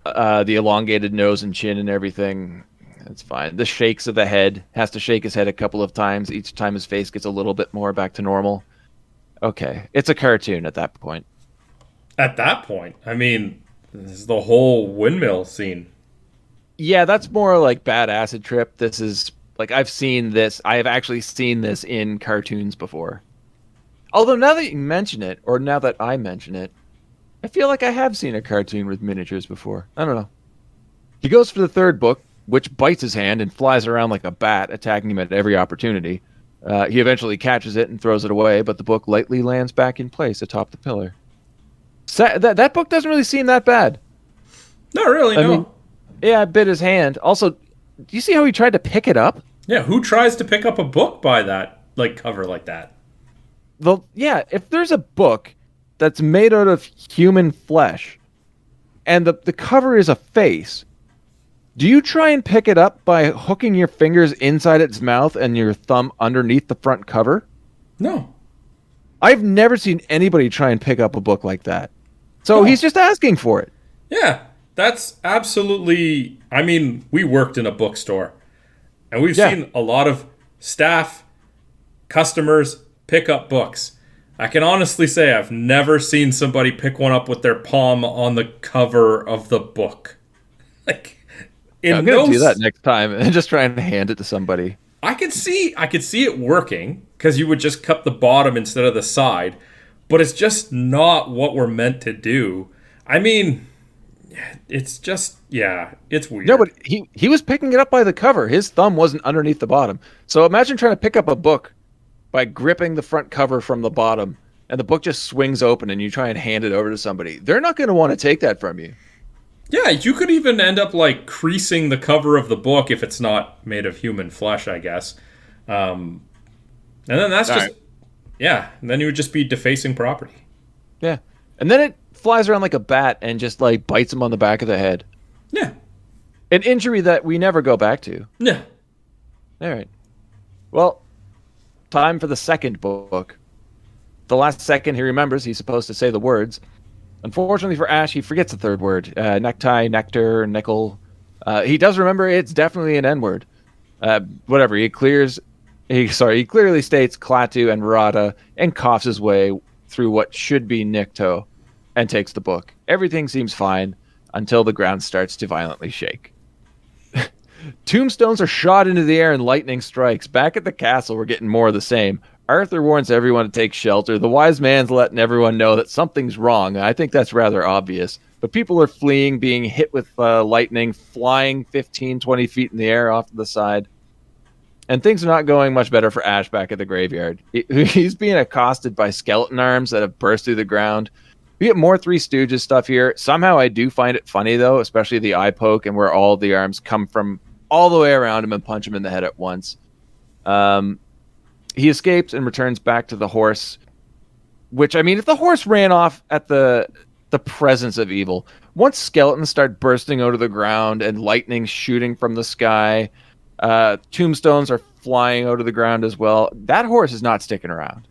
The elongated nose and chin and everything, that's fine. The shakes of the head, has to shake his head a couple of times. Each time his face gets a little bit more back to normal. Okay, it's a cartoon at that point. At that point? I mean, this is the whole windmill scene. Yeah, that's more like Bad Acid Trip. This is... Like, I've seen this. I have actually seen this in cartoons before. Although, now that you mention it, or now that I mention it, I feel like I have seen a cartoon with miniatures before. I don't know. He goes for the third book, which bites his hand and flies around like a bat, attacking him at every opportunity. He eventually catches it and throws it away, but the book lightly lands back in place atop the pillar. That book doesn't really seem that bad. Not really, no. I mean, yeah, I bit his hand. Also, do you see how he tried to pick it up? Yeah, who tries to pick up a book by that, like, cover like that? Yeah, if there's a book that's made out of human flesh and the cover is a face, do you try and pick it up by hooking your fingers inside its mouth and your thumb underneath the front cover? No. I've never seen anybody try and pick up a book like that. So he's just asking for it. Yeah, that's absolutely... I mean, we worked in a bookstore. And we've seen a lot of staff, customers pick up books. I can honestly say I've never seen somebody pick one up with their palm on the cover of the book. Like, I'm going to do that next time and just try and hand it to somebody. I could see it working, because you would just cut the bottom instead of the side, but it's just not what we're meant to do. I mean... It's just, it's weird. No, but he was picking it up by the cover. His thumb wasn't underneath the bottom. So imagine trying to pick up a book by gripping the front cover from the bottom, and the book just swings open and you try and hand it over to somebody. They're not going to want to take that from you. Yeah, you could even end up like creasing the cover of the book if it's not made of human flesh, I guess. And And then that's All just... right. Yeah, and then you would just be defacing property. Yeah. And then it flies around like a bat and just like bites him on the back of the head. Yeah. An injury that we never go back to. Yeah. All right. Well, time for the second book. The last second he remembers, he's supposed to say the words. Unfortunately for Ash, he forgets the third word. Necktie, nectar, nickel. He does remember it's definitely an N-word. Whatever. He clearly states Klaatu and Rada and coughs his way through what should be Nikto and takes the book. Everything seems fine until the ground starts to violently shake. Tombstones are shot into the air and lightning strikes. Back at the castle, we're getting more of the same. Arthur warns everyone to take shelter. The wise man's letting everyone know that something's wrong. I think that's rather obvious. But people are fleeing, being hit with lightning, flying 15, 20 feet in the air off to the side. And things are not going much better for Ash back at the graveyard. He's being accosted by skeleton arms that have burst through the ground. We get more Three Stooges stuff here. Somehow I do find it funny, though, especially the eye poke and where all the arms come from all the way around him and punch him in the head at once. He escapes and returns back to the horse, which, I mean, if the horse ran off at the presence of evil, once skeletons start bursting out of the ground and lightning shooting from the sky, tombstones are flying out of the ground as well, that horse is not sticking around.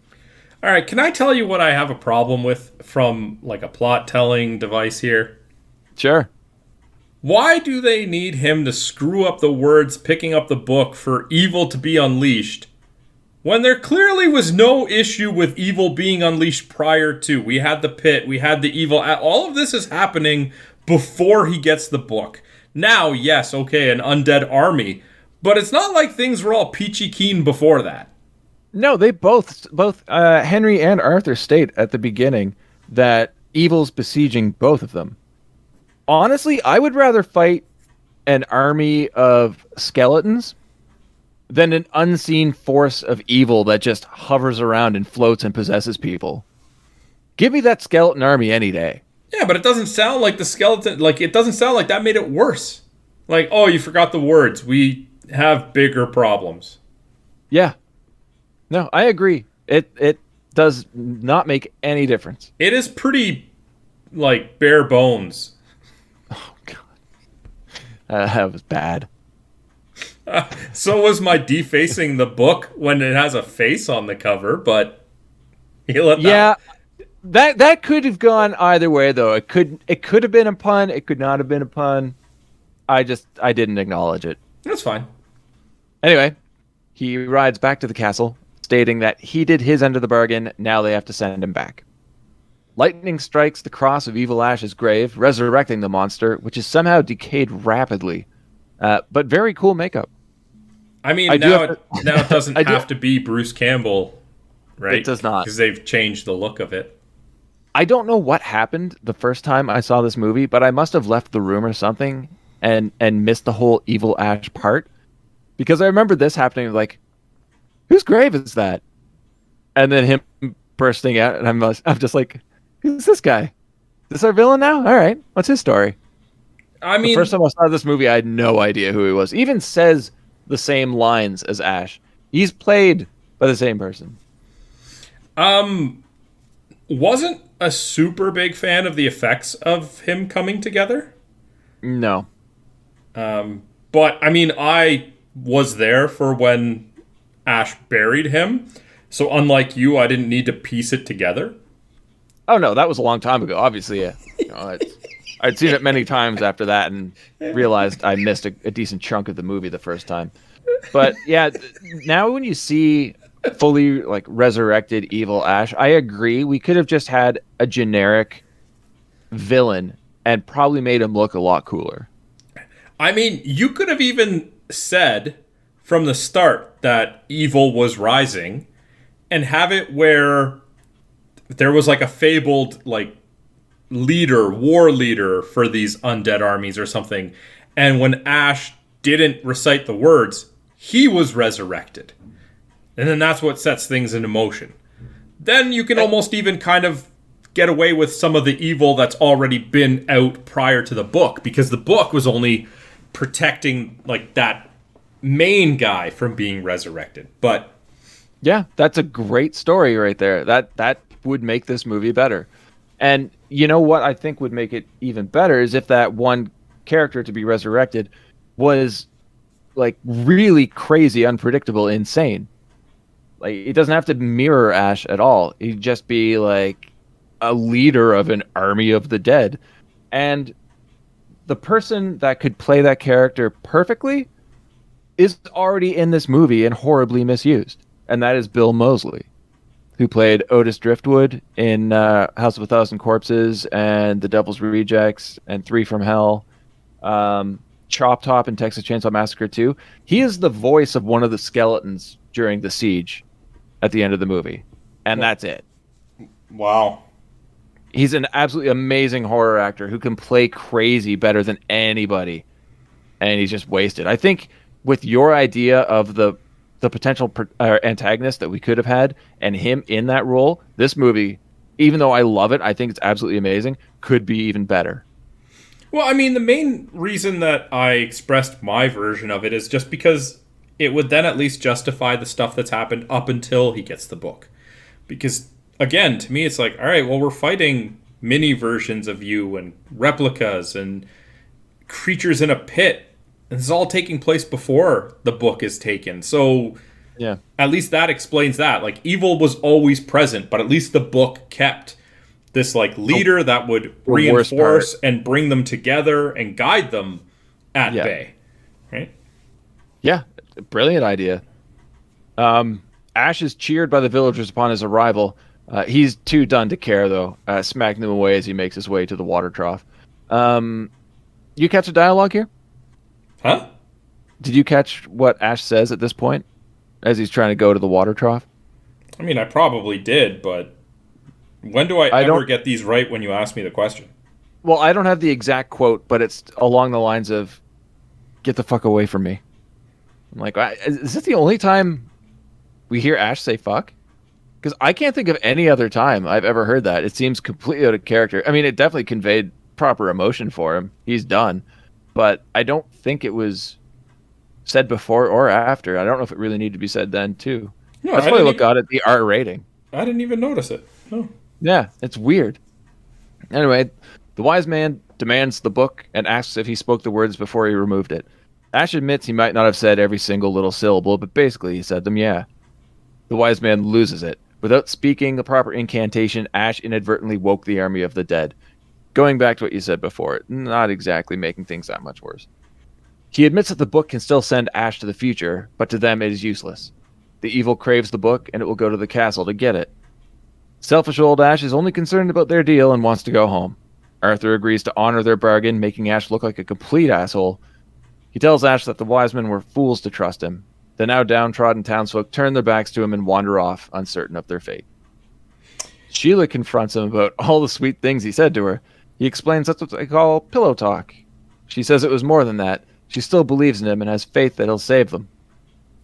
All right, can I tell you what I have a problem with from like a plot telling device here? Sure. Why do they need him to screw up the words picking up the book for evil to be unleashed when there clearly was no issue with evil being unleashed prior to? We had the pit, we had the evil. All of this is happening before he gets the book. Now, yes, okay, an undead army, but it's not like things were all peachy keen before that. No, they both Henry and Arthur state at the beginning that evil's besieging both of them. Honestly, I would rather fight an army of skeletons than an unseen force of evil that just hovers around and floats and possesses people. Give me that skeleton army any day. Yeah, but it doesn't sound like the skeleton, like it doesn't sound like that made it worse. Like, oh, you forgot the words. We have bigger problems. Yeah. No, I agree. It does not make any difference. It is pretty, like, bare bones. Oh, God. That was bad. So was my defacing the book when it has a face on the cover, but you let that... Yeah, that could have gone either way, though. It could have been a pun. It could not have been a pun. I didn't acknowledge it. That's fine. Anyway, he rides back to the castle, stating that he did his end of the bargain. Now they have to send him back. Lightning strikes the cross of Evil Ash's grave, resurrecting the monster, which is somehow decayed rapidly. But very cool makeup. I mean, now it doesn't have to be Bruce Campbell, right? It does not. Because they've changed the look of it. I don't know what happened the first time I saw this movie, but I must have left the room or something and missed the whole Evil Ash part. Because I remember this happening, like, whose grave is that? And then him bursting out, and I'm just like, who's this guy? Is this our villain now? All right, what's his story? I mean, the first time I saw this movie, I had no idea who he was. He even says the same lines as Ash. He's played by the same person. Wasn't a super big fan of the effects of him coming together. No. But, I mean, I was there for when Ash buried him. So unlike you, I didn't need to piece it together. Oh, no, that was a long time ago. Obviously, yeah. I'd seen it many times after that and realized I missed a decent chunk of the movie the first time. But, yeah, now when you see fully, like, resurrected Evil Ash, I agree. We could have just had a generic villain and probably made him look a lot cooler. I mean, you could have even said from the start that evil was rising and have it where there was like a fabled like war leader for these undead armies or something. And when Ash didn't recite the words, he was resurrected. And then that's what sets things into motion. Then you can almost even kind of get away with some of the evil that's already been out prior to the book, because the book was only protecting like that main guy from being resurrected. But Yeah, that's a great story right there. That would make this movie better. And you know what I think would make it even better is if that one character to be resurrected was like really crazy, unpredictable, insane. Like it doesn't have to mirror Ash at all. He'd just be like a leader of an army of the dead. And the person that could play that character perfectly is already in this movie and horribly misused. And that is Bill Moseley, who played Otis Driftwood in House of a Thousand Corpses and The Devil's Rejects and Three from Hell, Chop Top in Texas Chainsaw Massacre 2. He is the voice of one of the skeletons during the siege at the end of the movie. And that's it. Wow. He's an absolutely amazing horror actor who can play crazy better than anybody. And he's just wasted. I think with your idea of the potential antagonist that we could have had and him in that role, this movie, even though I love it, I think it's absolutely amazing, could be even better. Well, I mean, the main reason that I expressed my version of it is just because it would then at least justify the stuff that's happened up until he gets the book. Because, again, to me, it's like, all right, well, we're fighting mini versions of you and replicas and creatures in a pit. And this is all taking place before the book is taken. So yeah, at least that explains that. Like, evil was always present, but at least the book kept this like leader that would reinforce and bring them together and guide them at bay. Right? Yeah, brilliant idea. Ash is cheered by the villagers upon his arrival. He's too done to care, though, smacking them away as he makes his way to the water trough. You catch the dialogue here? Huh? Did you catch what Ash says at this point as he's trying to go to the water trough? I mean, I probably did, but when do I ever get these right when you ask me the question? Well, I don't have the exact quote, but it's along the lines of, "Get the fuck away from me." I'm like, is this the only time we hear Ash say fuck? Because I can't think of any other time I've ever heard that. It seems completely out of character. I mean, it definitely conveyed proper emotion for him. He's done. But I don't think it was said before or after. I don't know if it really needed to be said then, too. No, that's why I look at it, the R rating. I didn't even notice it. No. Yeah, it's weird. Anyway, the wise man demands the book and asks if he spoke the words before he removed it. Ash admits he might not have said every single little syllable, but basically he said them, yeah. The wise man loses it. Without speaking the proper incantation, Ash inadvertently woke the army of the dead. Going back to what you said before, not exactly making things that much worse. He admits that the book can still send Ash to the future, but to them it is useless. The evil craves the book, and it will go to the castle to get it. Selfish old Ash is only concerned about their deal and wants to go home. Arthur agrees to honor their bargain, making Ash look like a complete asshole. He tells Ash that the wise men were fools to trust him. The now downtrodden townsfolk turn their backs to him and wander off, uncertain of their fate. Sheila confronts him about all the sweet things he said to her. He explains that's what they call pillow talk. She says it was more than that. She still believes in him and has faith that he'll save them.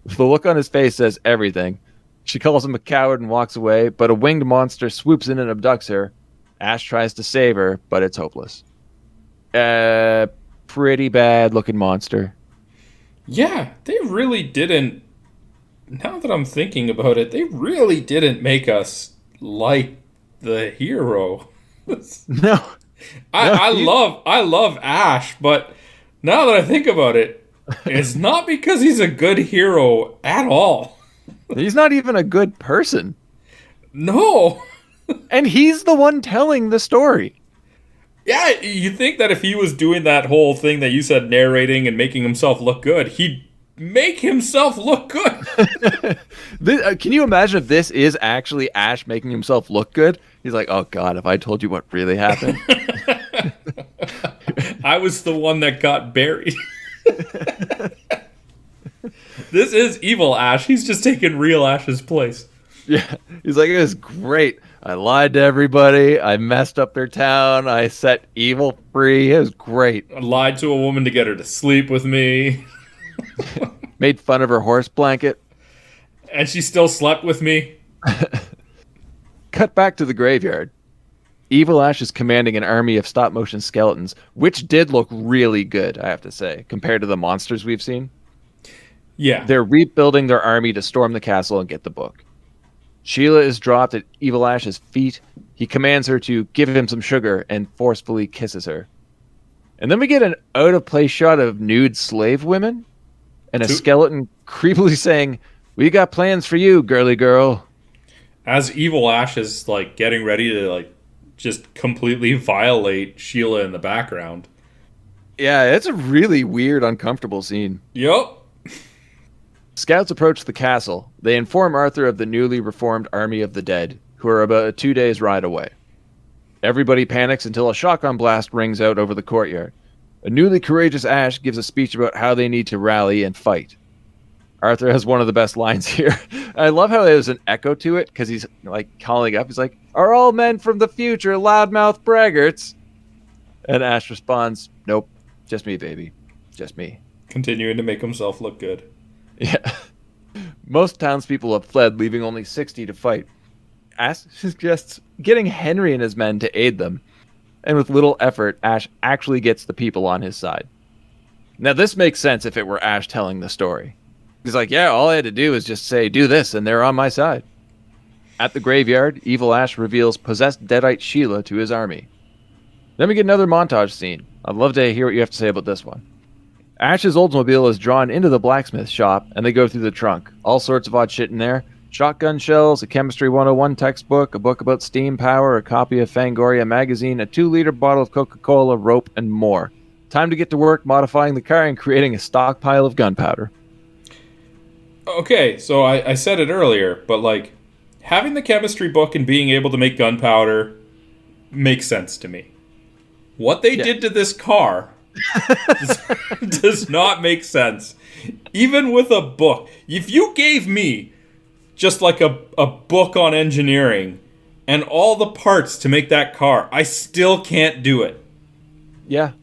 The look on his face says everything. She calls him a coward and walks away, but a winged monster swoops in and abducts her. Ash tries to save her, but it's hopeless. Pretty bad looking monster. Yeah, they really didn't. Now that I'm thinking about it, they really didn't make us like the hero. No. I love Ash, but now that I think about it, it's not because he's a good hero at all. He's not even a good person. No. And he's the one telling the story. Yeah, you think that if he was doing that whole thing that you said, narrating and making himself look good, he'd make himself look good. Can you imagine if this is actually Ash making himself look good? He's like, oh God, if I told you what really happened. I was the one that got buried. This is evil Ash. He's just taking real Ash's place. Yeah. He's like, it was great. I lied to everybody. I messed up their town. I set evil free. It was great. I lied to a woman to get her to sleep with me. Made fun of her horse blanket. And she still slept with me. Cut back to the graveyard. Evil Ash is commanding an army of stop-motion skeletons, which did look really good, I have to say, compared to the monsters we've seen. Yeah. They're rebuilding their army to storm the castle and get the book. Sheila is dropped at Evil Ash's feet. He commands her to give him some sugar and forcefully kisses her. And then we get an out-of-place shot of nude slave women and a skeleton creepily saying, "We got plans for you, girly girl." As Evil Ash is like getting ready to like just completely violate Sheila in the background. Yeah, it's a really weird, uncomfortable scene. Yup. Scouts approach the castle. They inform Arthur of the newly reformed Army of the Dead, who are about a 2 days' ride away. Everybody panics until a shotgun blast rings out over the courtyard. A newly courageous Ash gives a speech about how they need to rally and fight. Arthur has one of the best lines here. I love how there's an echo to it, because he's like calling up. He's like, "Are all men from the future loudmouth braggarts?" And Ash responds, "Nope, just me, baby. Just me." Continuing to make himself look good. Yeah. Most townspeople have fled, leaving only 60 to fight. Ash suggests getting Henry and his men to aid them. And with little effort, Ash actually gets the people on his side. Now, this makes sense if it were Ash telling the story. He's like, yeah, all I had to do is just say, do this, and they're on my side. At the graveyard, Evil Ash reveals possessed Deadite Sheila to his army. Then we get another montage scene. I'd love to hear what you have to say about this one. Ash's Oldsmobile is drawn into the blacksmith shop, and they go through the trunk. All sorts of odd shit in there. Shotgun shells, a Chemistry 101 textbook, a book about steam power, a copy of Fangoria magazine, a 2-liter bottle of Coca-Cola, rope, and more. Time to get to work modifying the car and creating a stockpile of gunpowder. Okay, so I said it earlier, but like, having the chemistry book and being able to make gunpowder makes sense to me. What they did to this car does not make sense. Even with a book. If you gave me just like a book on engineering and all the parts to make that car, I still can't do it. Yeah,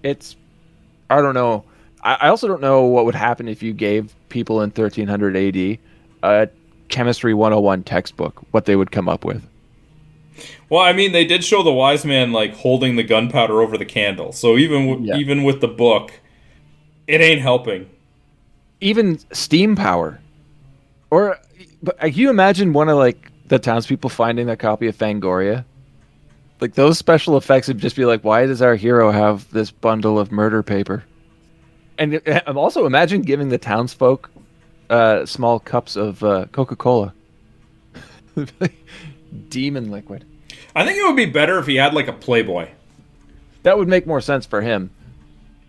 I don't know. I also don't know what would happen if you gave people in 1300 AD a Chemistry 101 textbook, what they would come up with. Well, I mean, they did show the wise man like holding the gunpowder over the candle. So even with the book, it ain't helping. Even steam power. But can you imagine one of like the townspeople finding that copy of Fangoria? Like those special effects would just be like, why does our hero have this bundle of murder paper? And I'm also imagine giving the townsfolk small cups of Coca-Cola. Demon liquid. I think it would be better if he had like a Playboy. That would make more sense for him.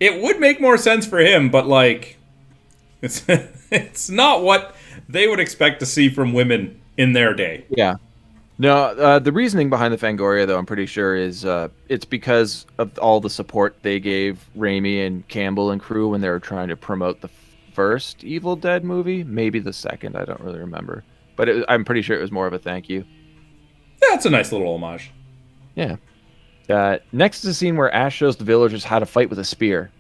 It would make more sense for him, but like, it's not what they would expect to see from women in their day. Yeah. No, the reasoning behind the Fangoria, though, I'm pretty sure is it's because of all the support they gave Raimi and Campbell and crew when they were trying to promote the first Evil Dead movie. Maybe the second, I don't really remember. But I'm pretty sure it was more of a thank you. Yeah, it's a nice little homage. Yeah. Next is a scene where Ash shows the villagers how to fight with a spear.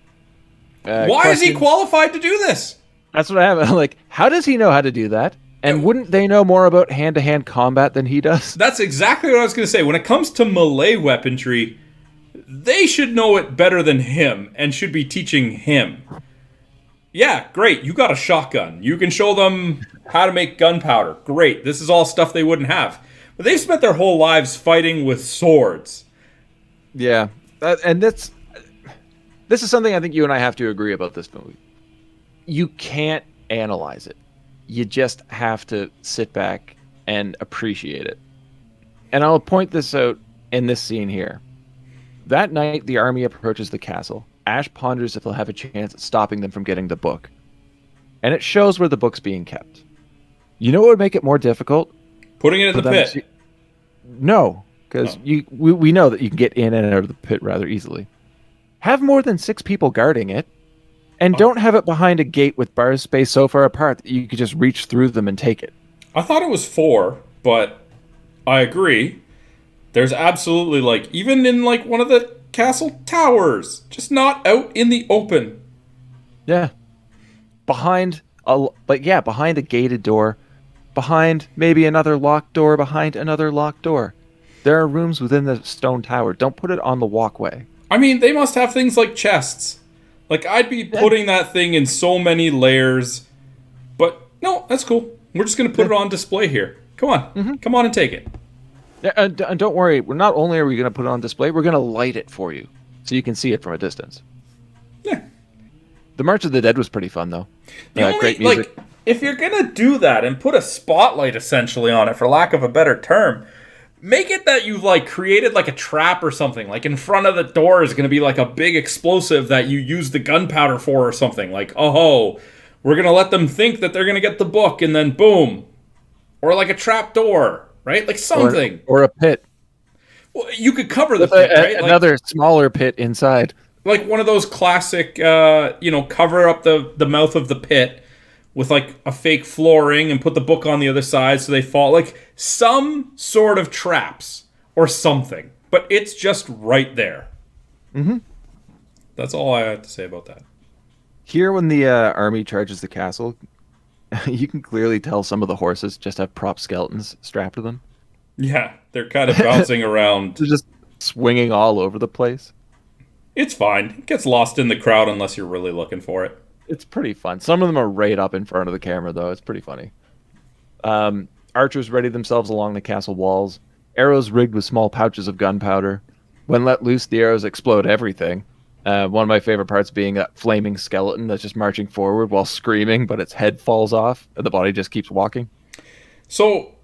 Why is he qualified to do this? That's what I have. I'm like, how does he know how to do that? And wouldn't they know more about hand-to-hand combat than he does? That's exactly what I was going to say. When it comes to melee weaponry, they should know it better than him and should be teaching him. Yeah, great. You got a shotgun. You can show them how to make gunpowder. Great. This is all stuff they wouldn't have. But they've spent their whole lives fighting with swords. Yeah. And this is something I think you and I have to agree about this movie. You can't analyze it. You just have to sit back and appreciate it. And I'll point this out in this scene here. That night, the army approaches the castle. Ash ponders if he'll have a chance at stopping them from getting the book. And it shows where the book's being kept. You know what would make it more difficult? Putting it in the pit. No, because we know that you can get in and out of the pit rather easily. Have more than 6 people guarding it. And don't have it behind a gate with bars spaced so far apart that you could just reach through them and take it. I thought it was 4, but I agree. There's absolutely, like, even in, like, one of the castle towers, just not out in the open. Yeah. Behind a gated door, behind maybe another locked door, behind another locked door. There are rooms within the stone tower. Don't put it on the walkway. I mean, they must have things like chests. Like, I'd be putting that thing in so many layers That's cool. We're just going to put it on display here. Come on. Come on and take it. Yeah, and don't worry. Not only are we going to put it on display, we're going to light it for you so you can see it from a distance. Yeah. The March of the Dead was pretty fun, though. Great music. Like, if you're going to do that and put a spotlight essentially on it, for lack of a better term, make it that you've like created like a trap or something. Like in front of the door is going to be like a big explosive that you use the gunpowder for or something. Like, oh, we're going to let them think that they're going to get the book and then boom. Or like a trap door, right? Like something. Or a pit. Well, you could cover the pit, right? Another smaller pit inside. Like one of those classic, cover up the mouth of the pit with like a fake flooring and put the book on the other side so they fall. Like some sort of traps or something. But it's just right there. Mm-hmm. That's all I have to say about that. Here, when the army charges the castle, you can clearly tell some of the horses just have prop skeletons strapped to them. Yeah, they're kind of bouncing around. They're just swinging all over the place. It's fine. It gets lost in the crowd unless you're really looking for it. It's pretty fun. Some of them are right up in front of the camera, though. It's pretty funny. Archers ready themselves along the castle walls. Arrows rigged with small pouches of gunpowder. When let loose, the arrows explode everything. One of my favorite parts being that flaming skeleton that's just marching forward while screaming, but its head falls off and the body just keeps walking. So,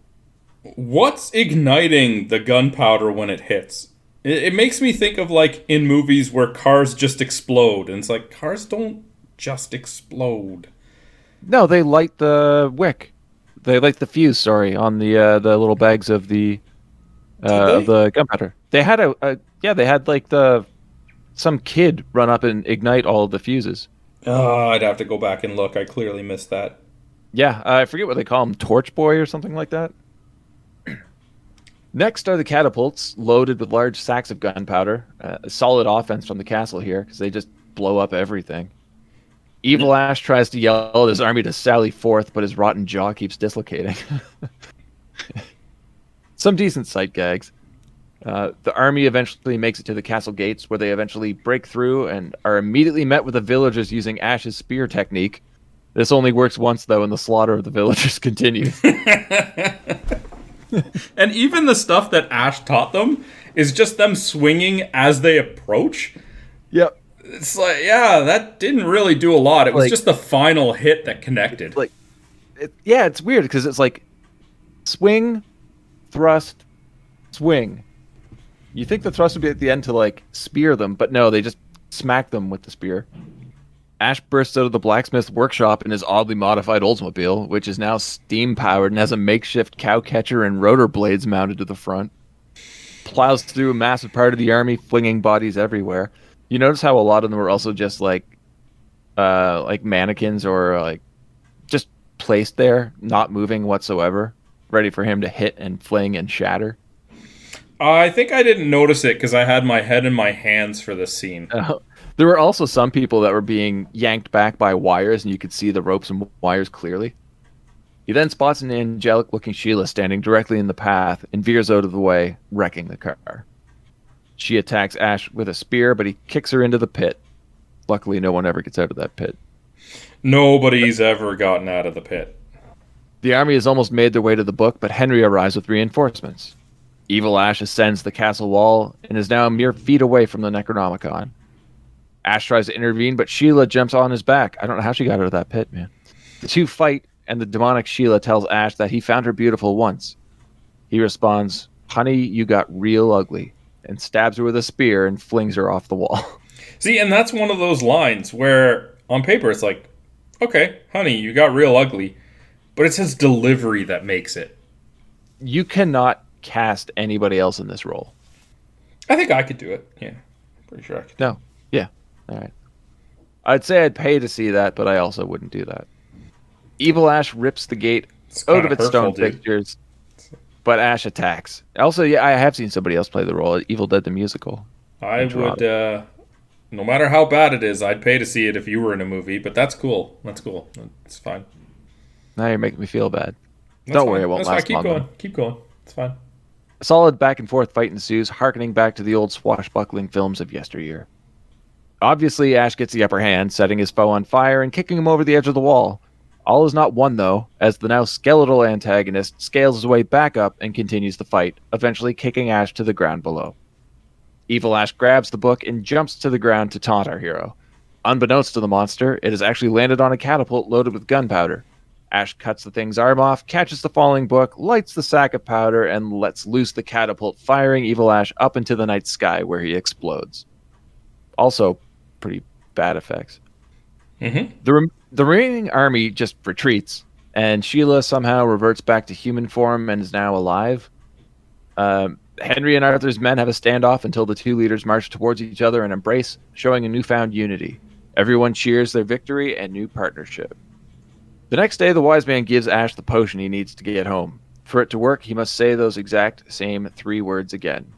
what's igniting the gunpowder when it hits? It makes me think of like in movies where cars just explode, and it's like cars don't just explode. No, they light the wick. They light the fuse. Sorry, on the little bags of the gunpowder. They had they had like some kid run up and ignite all of the fuses. Oh, I'd have to go back and look. I clearly missed that. Yeah, I forget what they call them, Torch Boy or something like that. Next are the catapults, loaded with large sacks of gunpowder. A solid offense from the castle here, because they just blow up everything. Evil Ash tries to yell at his army to sally forth, but his rotten jaw keeps dislocating. Some decent sight gags. The army eventually makes it to the castle gates, where they eventually break through and are immediately met with the villagers using Ash's spear technique. This only works once, though, and the slaughter of the villagers continues. And even the stuff that Ash taught them is just them swinging as they approach. Yep. It's like, yeah, that didn't really do a lot. It was just the final hit that connected. It's weird, because it's like swing, thrust, swing. You think the thrust would be at the end to like spear them, but no, they just smack them with the spear. Ash bursts out of the blacksmith workshop in his oddly modified Oldsmobile, which is now steam-powered and has a makeshift cow catcher and rotor blades mounted to the front. Plows through a massive part of the army, flinging bodies everywhere. You notice how a lot of them are also just like mannequins or like just placed there, not moving whatsoever, ready for him to hit and fling and shatter. I think I didn't notice it because I had my head in my hands for this scene. There were also some people that were being yanked back by wires, and you could see the ropes and wires clearly. He then spots an angelic-looking Sheila standing directly in the path and veers out of the way, wrecking the car. She attacks Ash with a spear, but he kicks her into the pit. Luckily, no one ever gets out of that pit. Nobody's ever gotten out of the pit. The army has almost made their way to the book, but Henry arrives with reinforcements. Evil Ash ascends the castle wall and is now a mere feet away from the Necronomicon. Ash tries to intervene, but Sheila jumps on his back. I don't know how she got out of that pit, man. The two fight, and the demonic Sheila tells Ash that he found her beautiful once. He responds, "Honey, you got real ugly," and stabs her with a spear and flings her off the wall. See, and that's one of those lines where, on paper, it's like, okay, honey, you got real ugly. But it's his delivery that makes it. You cannot cast anybody else in this role. I think I could do it. Yeah, pretty sure I could. No. Yeah. All right. I'd say I'd pay to see that, but I also wouldn't do that. Evil Ash rips the gate out of its stone fixtures, but Ash attacks. Also, yeah, I have seen somebody else play the role, Evil Dead the Musical. I would, no matter how bad it is, I'd pay to see it if you were in a movie, but that's cool. That's cool. It's fine. Now you're making me feel bad. Don't worry, it won't last long. Keep going. Keep going. It's fine. A solid back-and-forth fight ensues, harkening back to the old swashbuckling films of yesteryear. Obviously, Ash gets the upper hand, setting his foe on fire and kicking him over the edge of the wall. All is not won, though, as the now skeletal antagonist scales his way back up and continues the fight, eventually kicking Ash to the ground below. Evil Ash grabs the book and jumps to the ground to taunt our hero. Unbeknownst to the monster, it has actually landed on a catapult loaded with gunpowder. Ash cuts the thing's arm off, catches the falling book, lights the sack of powder, and lets loose the catapult, firing Evil Ash up into the night sky where he explodes. Also, pretty bad effects. Mm-hmm. The remaining army just retreats, and Sheila somehow reverts back to human form and is now alive. Henry and Arthur's men have a standoff until the two leaders march towards each other and embrace, showing a newfound unity. Everyone cheers their victory and new partnership. The next day, the wise man gives Ash the potion he needs to get home. For it to work, he must say those exact same 3 words again.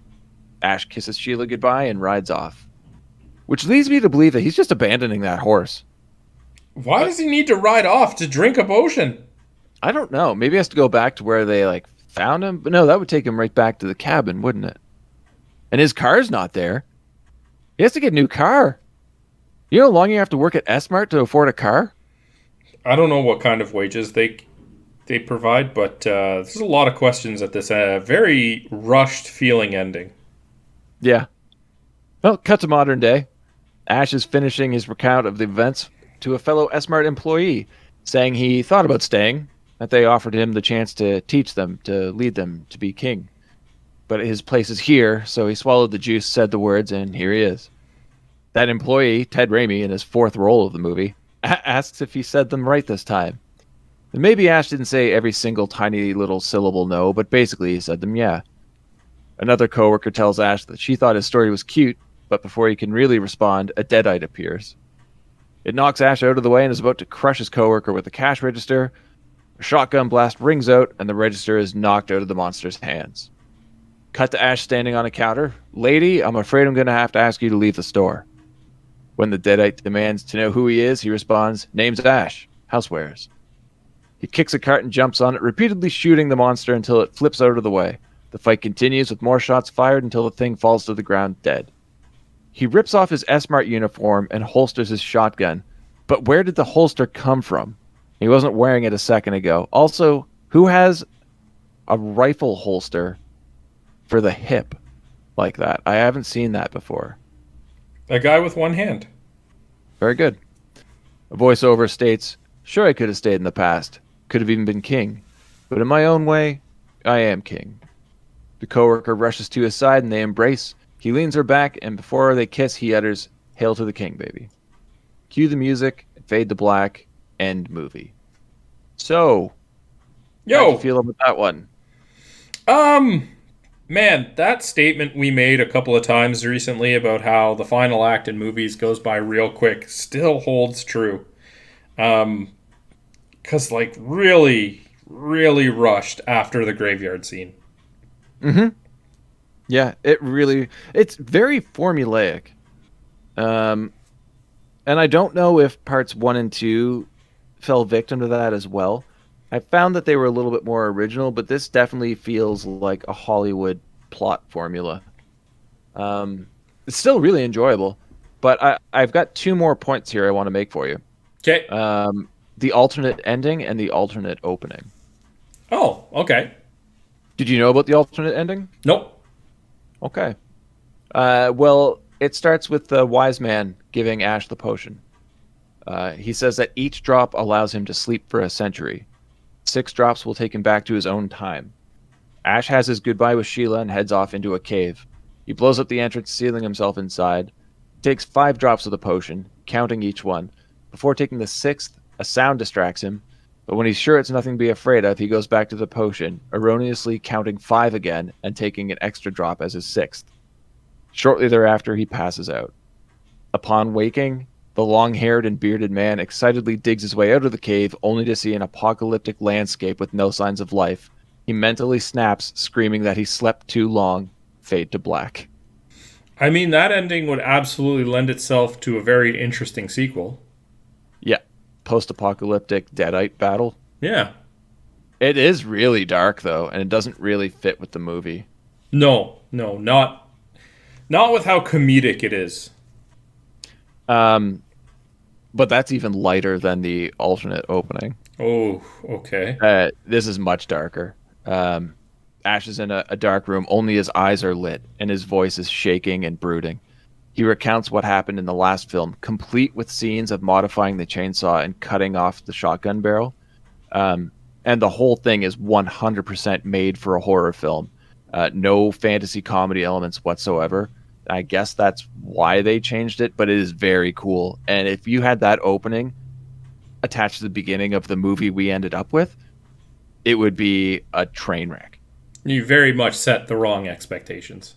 Ash kisses Sheila goodbye and rides off. Which leads me to believe that he's just abandoning that horse. Why does he need to ride off to drink a potion? I don't know. Maybe he has to go back to where they found him. But no, that would take him right back to the cabin, wouldn't it? And his car's not there. He has to get a new car. You know how long you have to work at S-Mart to afford a car? I don't know what kind of wages they provide, but there's a lot of questions at this very rushed feeling ending. Yeah. Well, cut to modern day. Ash is finishing his recount of the events to a fellow S-Mart employee, saying he thought about staying, that they offered him the chance to teach them, to lead them, to be king. But his place is here, so he swallowed the juice, said the words, and here he is. That employee, Ted Raimi, in his 4th role of the movie, asks if he said them right this time. And maybe Ash didn't say every single tiny little syllable no, but basically he said them yeah. Another coworker tells Ash that she thought his story was cute, but before he can really respond, a deadite appears. It knocks Ash out of the way and is about to crush his coworker with the cash register. A shotgun blast rings out, and the register is knocked out of the monster's hands. Cut to Ash standing on a counter. Lady, I'm afraid I'm going to have to ask you to leave the store. When the deadite demands to know who he is, he responds, name's Ash, housewares. He kicks a cart and jumps on it, repeatedly shooting the monster until it flips out of the way. The fight continues with more shots fired until the thing falls to the ground dead. He rips off his S-Mart uniform and holsters his shotgun. But where did the holster come from? He wasn't wearing it a second ago. Also, who has a rifle holster for the hip like that? I haven't seen that before. A guy with one hand. Very good. A voiceover states, sure, I could have stayed in the past. Could have even been king. But in my own way, I am king. The coworker rushes to his side and they embrace. He leans her back, and before they kiss, he utters, hail to the king, baby. Cue the music, fade to black, end movie. So, how do you feel about that one? Man, that statement we made a couple of times recently about how the final act in movies goes by real quick still holds true. 'Cause really, really rushed after the graveyard scene. Mm-hmm. Yeah, it's very formulaic. And I don't know if parts 1 and 2 fell victim to that as well. I found that they were a little bit more original, but this definitely feels like a Hollywood plot formula. It's still really enjoyable, but I've got 2 more points here I want to make for you. Okay. The alternate ending and the alternate opening. Oh, okay. Did you know about the alternate ending? Nope. Okay. Well, it starts with the wise man giving Ash the potion. He says that each drop allows him to sleep for a century. 6 drops will take him back to his own time. Ash has his goodbye with Sheila and heads off into a cave. He blows up the entrance, sealing himself inside. He takes 5 drops of the potion, counting each one. Before taking the 6th, a sound distracts him, but when he's sure it's nothing to be afraid of, he goes back to the potion, erroneously counting 5 again and taking an extra drop as his 6th. Shortly thereafter, he passes out. Upon waking, the long-haired and bearded man excitedly digs his way out of the cave, only to see an apocalyptic landscape with no signs of life. He mentally snaps, screaming that he slept too long. Fade to black. I mean, that ending would absolutely lend itself to a very interesting sequel. Yeah. Post-apocalyptic deadite battle. Yeah. It is really dark, though, and it doesn't really fit with the movie. No, not with how comedic it is. But that's even lighter than the alternate opening. Oh, okay. This is much darker. Ash is in a dark room. Only his eyes are lit, and his voice is shaking and brooding. He recounts what happened in the last film, complete with scenes of modifying the chainsaw and cutting off the shotgun barrel. And the whole thing is 100% made for a horror film. No fantasy comedy elements whatsoever. I guess that's why they changed it, but it is very cool. And if you had that opening attached to the beginning of the movie we ended up with, it would be a train wreck. You very much set the wrong expectations.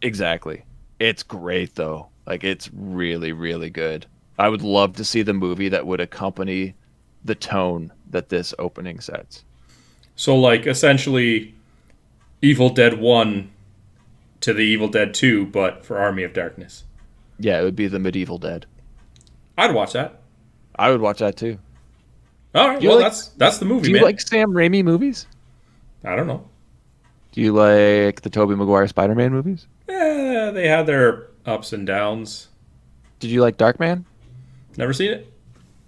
Exactly. It's great, though. Like, it's really, really good. I would love to see the movie that would accompany the tone that this opening sets. So, like, essentially, Evil Dead 1 to the Evil Dead 2, but for Army of Darkness. Yeah, it would be the Medieval Dead. I'd watch that. I would watch that, too. All right, well, that's the movie, Do you man. like Sam Raimi movies? I don't know. Do you like the Tobey Maguire Spider-Man movies? They had their ups and downs. Did you like Darkman? Never seen it?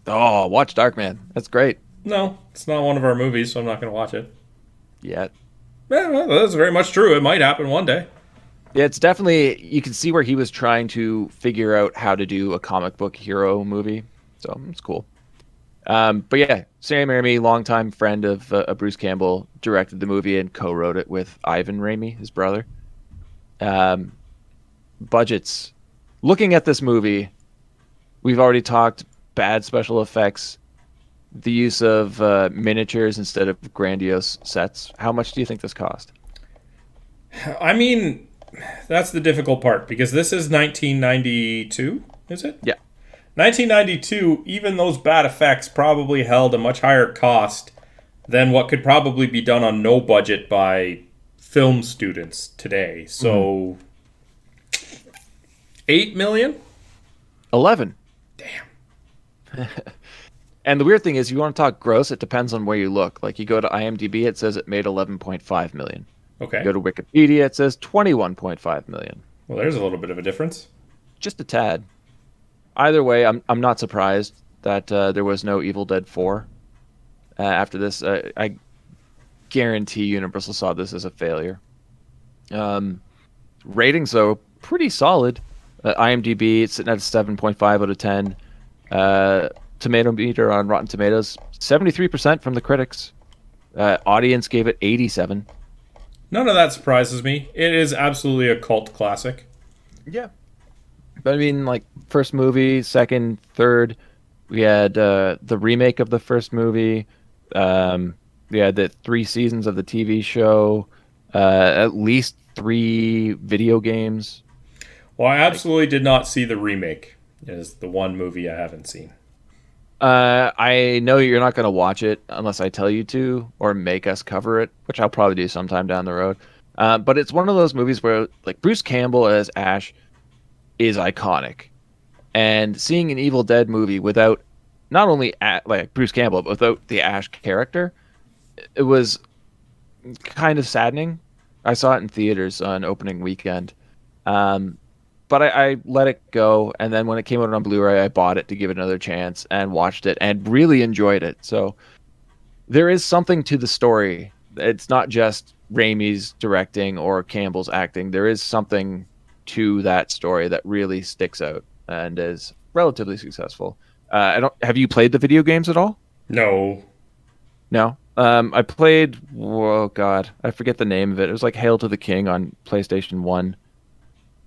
Oh, watch Darkman. That's great. No, it's not one of our movies, so I'm not going to watch it. Yeah. Yeah, well, that's very much true. It might happen one day. Yeah, it's definitely, you can see where he was trying to figure out how to do a comic book hero movie. So it's cool. But yeah, Sam Raimi, longtime friend of Bruce Campbell, directed the movie and co-wrote it with Ivan Raimi, his brother. Budgets. Looking at this movie, we've already talked bad special effects, the use of miniatures instead of grandiose sets. How much do you think this cost? I mean, that's the difficult part, because this is 1992, is it? Yeah. 1992, even those bad effects probably held a much higher cost than what could probably be done on no budget by film students today. So, 8 million? 11. Damn. And the weird thing is, you want to talk gross, it depends on where you look. Like, you go to IMDb, it says it made 11.5 million. Okay. You go to Wikipedia, it says 21.5 million. Well, there's a little bit of a difference. Just a tad. Either way, I'm not surprised that there was no Evil Dead 4 after this. I guarantee Universal saw this as a failure. Ratings, though, pretty solid. IMDb, it's sitting at a 7.5 out of 10. Tomato meter on Rotten Tomatoes, 73% from the critics. Audience gave it 87. None of that surprises me. It is absolutely a cult classic. Yeah. But I mean, like, first movie, second, third, we had the remake of the first movie. We had the 3 seasons of the TV show, at least 3 video games. Well, I absolutely did not see the remake. It is the one movie I haven't seen. I know you're not going to watch it unless I tell you to or make us cover it, which I'll probably do sometime down the road. But it's one of those movies where, like, Bruce Campbell as Ash is iconic. And seeing an Evil Dead movie without not only like Bruce Campbell, but without the Ash character, it was kind of saddening. I saw it in theaters on opening weekend. But I let it go, and then when it came out on Blu-ray, I bought it to give it another chance and watched it and really enjoyed it. So there is something to the story. It's not just Raimi's directing or Campbell's acting. There is something to that story that really sticks out and is relatively successful. Have you played the video games at all? No. No. I played, oh god, I forget the name of it. It was like Hail to the King on PlayStation 1.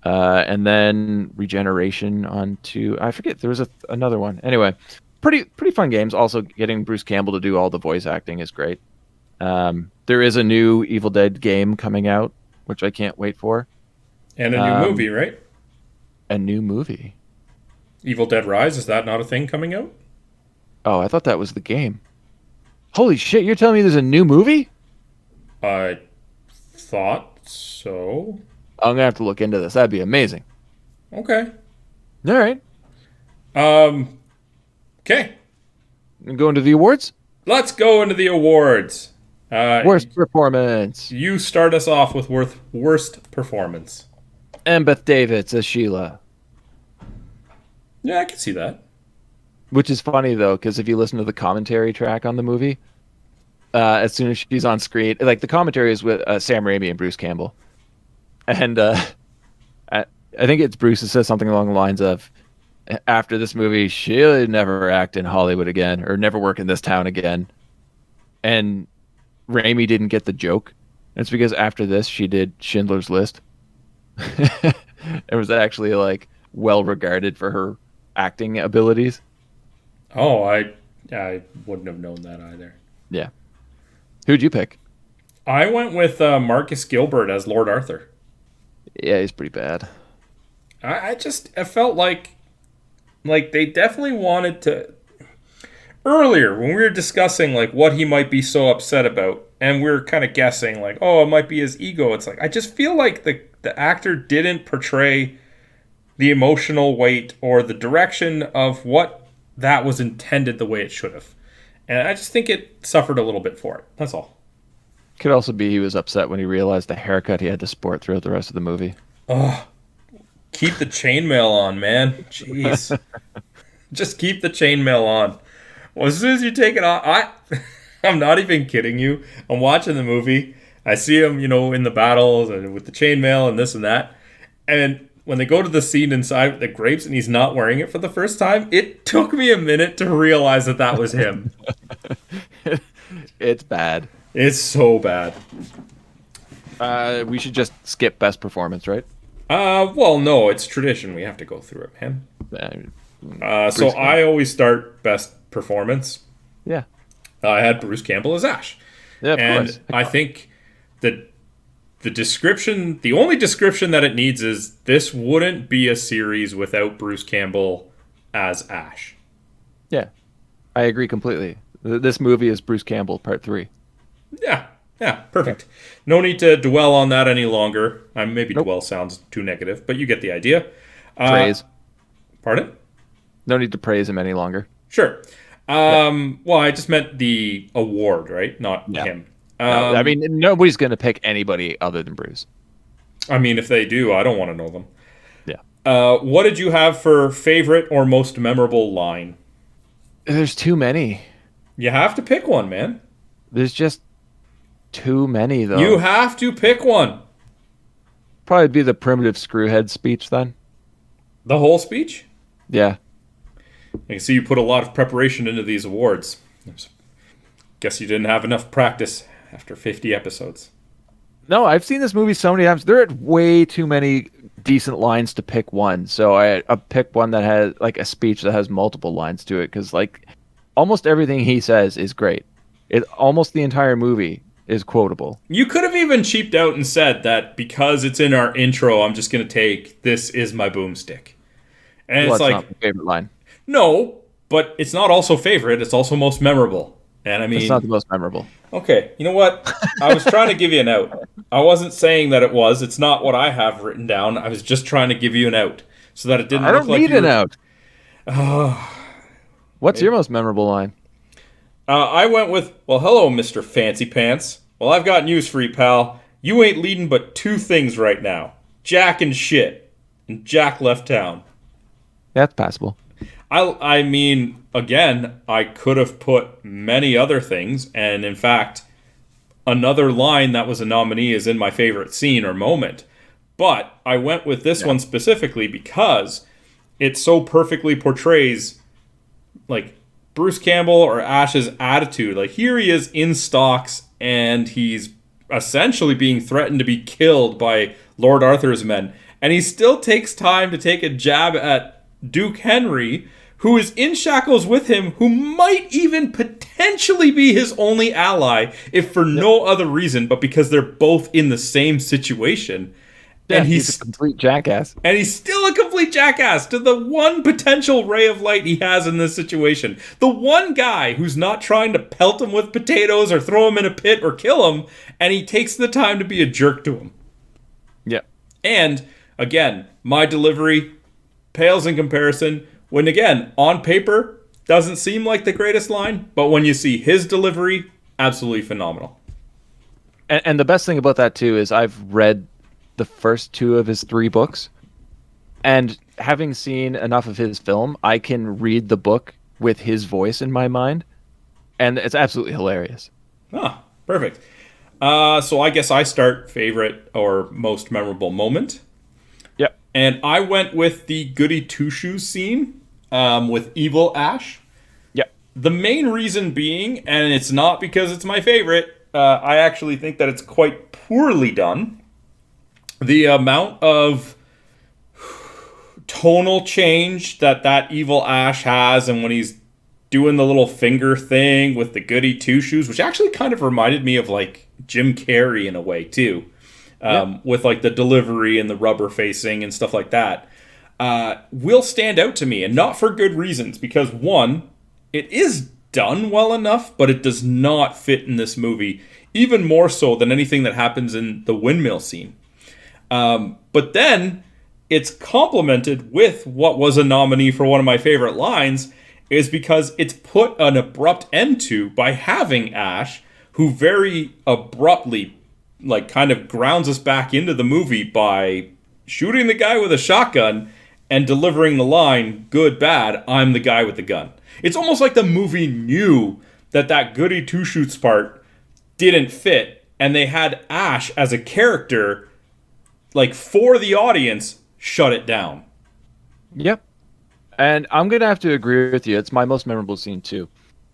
And then Regeneration on 2. I forget, there was another one. Anyway, pretty fun games. Also, getting Bruce Campbell to do all the voice acting is great. There is a new Evil Dead game coming out, which I can't wait for. And a new movie, right? A new movie. Evil Dead Rise, is that not a thing coming out? Oh, I thought that was the game. Holy shit, you're telling me there's a new movie? I thought so. I'm gonna have to look into this. That'd be amazing. Okay. All right. Okay. Go into the awards? Let's go into the awards. Worst performance. You start us off with worst performance. Embeth Davidtz as Sheila. Yeah, I can see that. Which is funny though, because if you listen to the commentary track on the movie, as soon as she's on screen, like the commentary is with Sam Raimi and Bruce Campbell, and I think it's Bruce that says something along the lines of, "After this movie, she'll never act in Hollywood again, or never work in this town again," and Raimi didn't get the joke. It's because after this, she did Schindler's List. It was actually like well regarded for her acting abilities. Oh, I wouldn't have known that either. Yeah. Who'd you pick? I went with Marcus Gilbert as Lord Arthur. Yeah, he's pretty bad. I felt like they definitely wanted to. Earlier, when we were discussing like what he might be so upset about, and we were kind of guessing like, oh, it might be his ego. It's like I just feel like the actor didn't portray the emotional weight or the direction of what that was intended the way it should have. And I just think it suffered a little bit for it. That's all. Could also be he was upset when he realized the haircut he had to sport throughout the rest of the movie. Oh, keep the chainmail on, man. Jeez. Just keep the chainmail on. Well, as soon as you take it off, I'm not even kidding you. I'm watching the movie. I see him, in the battles and with the chainmail and this and that. And when they go to the scene inside the grapes and he's not wearing it for the first time, it took me a minute to realize that was him. It's bad. It's so bad. We should just skip best performance, right? Well, no, it's tradition. We have to go through it, man. So I always start best performance. Yeah. I had Bruce Campbell as Ash. Yeah, of course. I think that the description, the only description that it needs is this wouldn't be a series without Bruce Campbell as Ash. Yeah, I agree completely. This movie is Bruce Campbell Part 3. Yeah, perfect. No need to dwell on that any longer. Maybe dwell sounds too negative, but you get the idea. Praise. Pardon? No need to praise him any longer. Sure. Well, I just meant the award, right? Not him. No, I mean, nobody's going to pick anybody other than Bruce. I mean, if they do, I don't want to know them. Yeah. What did you have for favorite or most memorable line? There's too many. You have to pick one, man. There's just too many, though. You have to pick one. Probably be the primitive screwhead speech, then. The whole speech? Yeah. I can see you put a lot of preparation into these awards. Guess you didn't have enough practice after 50 episodes. No, I've seen this movie so many times. There are way too many decent lines to pick one. So I picked one that has like a speech that has multiple lines to it because like almost everything he says is great. Almost the entire movie is quotable. You could have even cheaped out and said that because it's in our intro, I'm just going to take "This is my boomstick." And it's like not my favorite line. No, but it's not also favorite. It's also most memorable. And I mean, it's not the most memorable. Okay, you know what? I was trying to give you an out. I wasn't saying that it was. It's not what I have written down. I was just trying to give you an out so that it didn't. I don't need an out. What's your most memorable line? I went with, "Well, hello, Mr. Fancy Pants. Well, I've got news for you, pal. You ain't leading but two things right now: Jack and shit. And Jack left town." That's passable. I mean, again, I could have put many other things, and in fact, another line that was a nominee is in my favorite scene or moment. But I went with this one specifically because it so perfectly portrays, like, Bruce Campbell or Ash's attitude. Like, here he is in stocks, and he's essentially being threatened to be killed by Lord Arthur's men. And he still takes time to take a jab at Duke Henry, who is in shackles with him, who might even potentially be his only ally, if for no other reason, but because they're both in the same situation. Yeah, and he's a complete jackass. And he's still a complete jackass to the one potential ray of light he has in this situation. The one guy who's not trying to pelt him with potatoes or throw him in a pit or kill him, and he takes the time to be a jerk to him. Yeah. And, again, my delivery pales in comparison when, again, on paper, doesn't seem like the greatest line, but when you see his delivery, absolutely phenomenal. And the best thing about that, too, is I've read the first two of his 3 books, and having seen enough of his film, I can read the book with his voice in my mind, and it's absolutely hilarious. Ah, perfect. So I guess I start favorite or most memorable moment. Yep. And I went with the Goody Two-Shoes scene with Evil Ash. Yep. The main reason being, and it's not because it's my favorite, I actually think that it's quite poorly done. The amount of tonal change that Evil Ash has, and when he's doing the little finger thing with the Goody Two-Shoes, which actually kind of reminded me of like Jim Carrey in a way too, with like the delivery and the rubber facing and stuff like that, will stand out to me, and not for good reasons, because one, it is done well enough, but it does not fit in this movie, even more so than anything that happens in the windmill scene. But then it's complemented with what was a nominee for one of my favorite lines, is because it's put an abrupt end to by having Ash, who very abruptly, like, kind of grounds us back into the movie by shooting the guy with a shotgun and delivering the line, good, bad, I'm the guy with the gun. It's almost like the movie knew that Goody Two-Shoes part didn't fit, and they had Ash as a character, like, for the audience, shut it down. Yep. And I'm going to have to agree with you. It's my most memorable scene, too.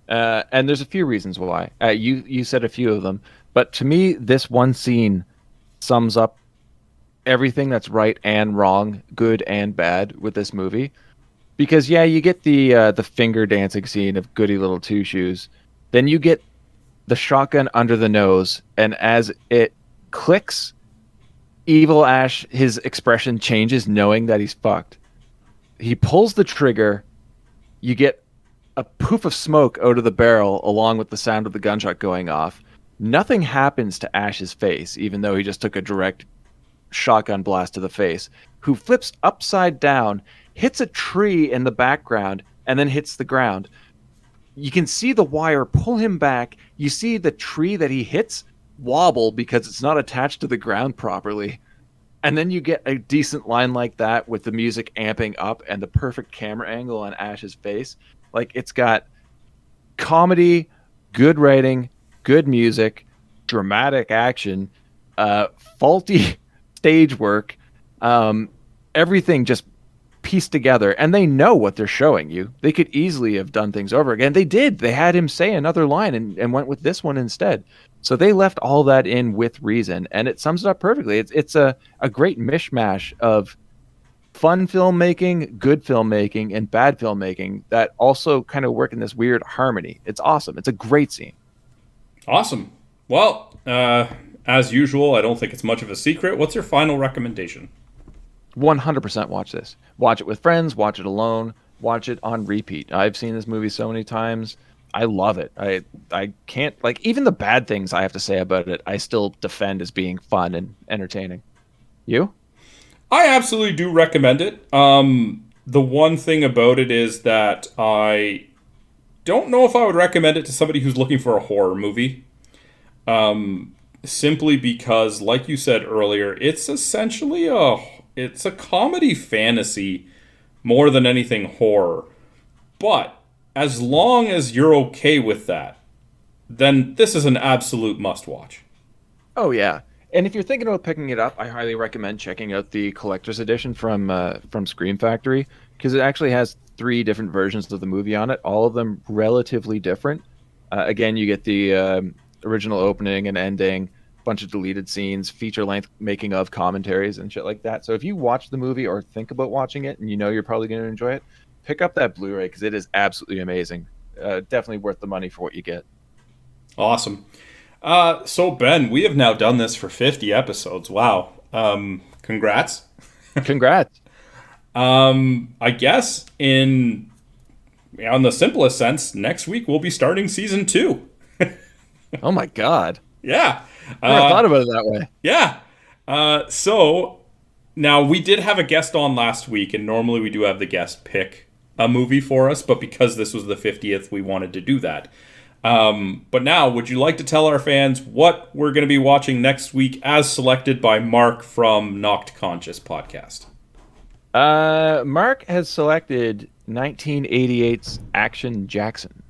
And there's a few reasons why. You said a few of them. But to me, this one scene sums up everything that's right and wrong, good and bad with this movie. Because, yeah, you get the finger dancing scene of Goody Little Two-Shoes. Then you get the shotgun under the nose. And as it clicks, Evil Ash, his expression changes knowing that he's fucked. He pulls the trigger, you get a poof of smoke out of the barrel along with the sound of the gunshot going off. Nothing happens to Ash's face, even though he just took a direct shotgun blast to the face, who flips upside down, hits a tree in the background, and then hits the ground. You can see the wire pull him back. You see the tree that he hits wobble because it's not attached to the ground properly. And then you get a decent line like that with the music amping up and the perfect camera angle on Ash's face. Like, it's got comedy, good writing, good music, dramatic action, faulty stage work, everything just pieced together. And they know what they're showing you. They could easily have done things over again. They did. They had him say another line and went with this one instead. So they left all that in with reason, and it sums it up perfectly. It's a great mishmash of fun filmmaking, good filmmaking, and bad filmmaking that also kind of work in this weird harmony. It's awesome. It's a great scene. Awesome. Well, as usual, I don't think it's much of a secret. What's your final recommendation? 100% watch this. Watch it with friends, watch it alone, watch it on repeat. I've seen this movie so many times. I love it. I can't, like, even the bad things I have to say about it, I still defend as being fun and entertaining. You? I absolutely do recommend it. The one thing about it is that I don't know if I would recommend it to somebody who's looking for a horror movie. Simply because, like you said earlier, it's essentially it's a comedy fantasy more than anything horror. But as long as you're okay with that, then this is an absolute must-watch. Oh, yeah. And if you're thinking about picking it up, I highly recommend checking out the collector's edition from Scream Factory, because it actually has 3 different versions of the movie on it, all of them relatively different. Again, you get the original opening and ending, bunch of deleted scenes, feature-length making-of commentaries, and shit like that. So if you watch the movie or think about watching it and you know you're probably going to enjoy it, pick up that Blu-ray because it is absolutely amazing. Definitely worth the money for what you get. Awesome. So, Ben, we have now done this for 50 episodes. Wow. Congrats. Congrats. I guess on the simplest sense, next week we'll be starting season 2. Oh, my God. Yeah. I never thought about it that way. Yeah. So, now we did have a guest on last week, and normally we do have the guest pick a movie for us, but because this was the 50th, we wanted to do that. But now, would you like to tell our fans what we're going to be watching next week as selected by Mark from Knocked Conscious podcast? Mark has selected 1988's Action Jackson.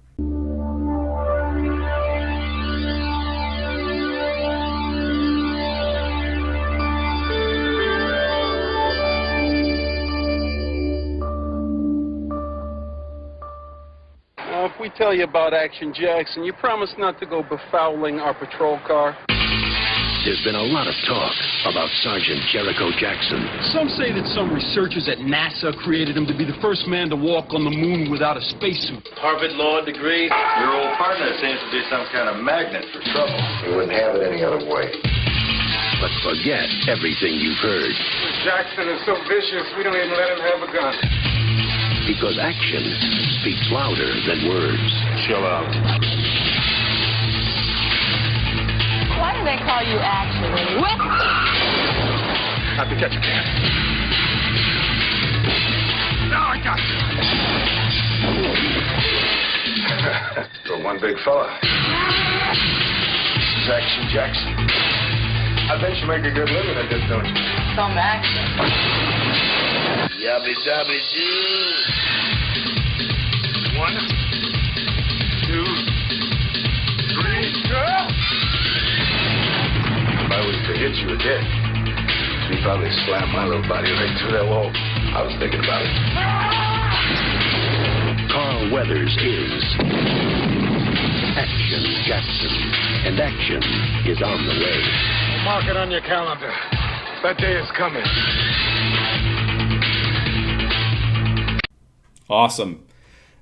If we tell you about Action Jackson, you promise not to go befouling our patrol car? There's been a lot of talk about Sergeant Jericho Jackson. Some say that some researchers at NASA created him to be the first man to walk on the moon without a spacesuit. Harvard law degree. Your old partner seems to be some kind of magnet for trouble. He wouldn't have it any other way. But forget everything you've heard. Jackson is so vicious, we don't even let him have a gun. Because action speaks louder than words. Chill out. Why do they call you Action? What? Happy to catch a can. Now I got you. You're one big fella. This is Action Jackson. I bet you make a good living at this, don't you? Some action. Yabby dabby doo. 1, 2, 3, go! If I was to hit you a dick, you'd probably slam my little body right through that wall. I was thinking about it. Carl Weathers is Action Jackson, and action is on the way. Mark it on your calendar. That day is coming. Awesome.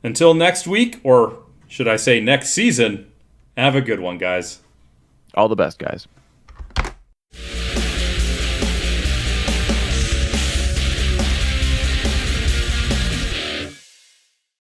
Until next week, or should I say next season, have a good one, guys. All the best, guys.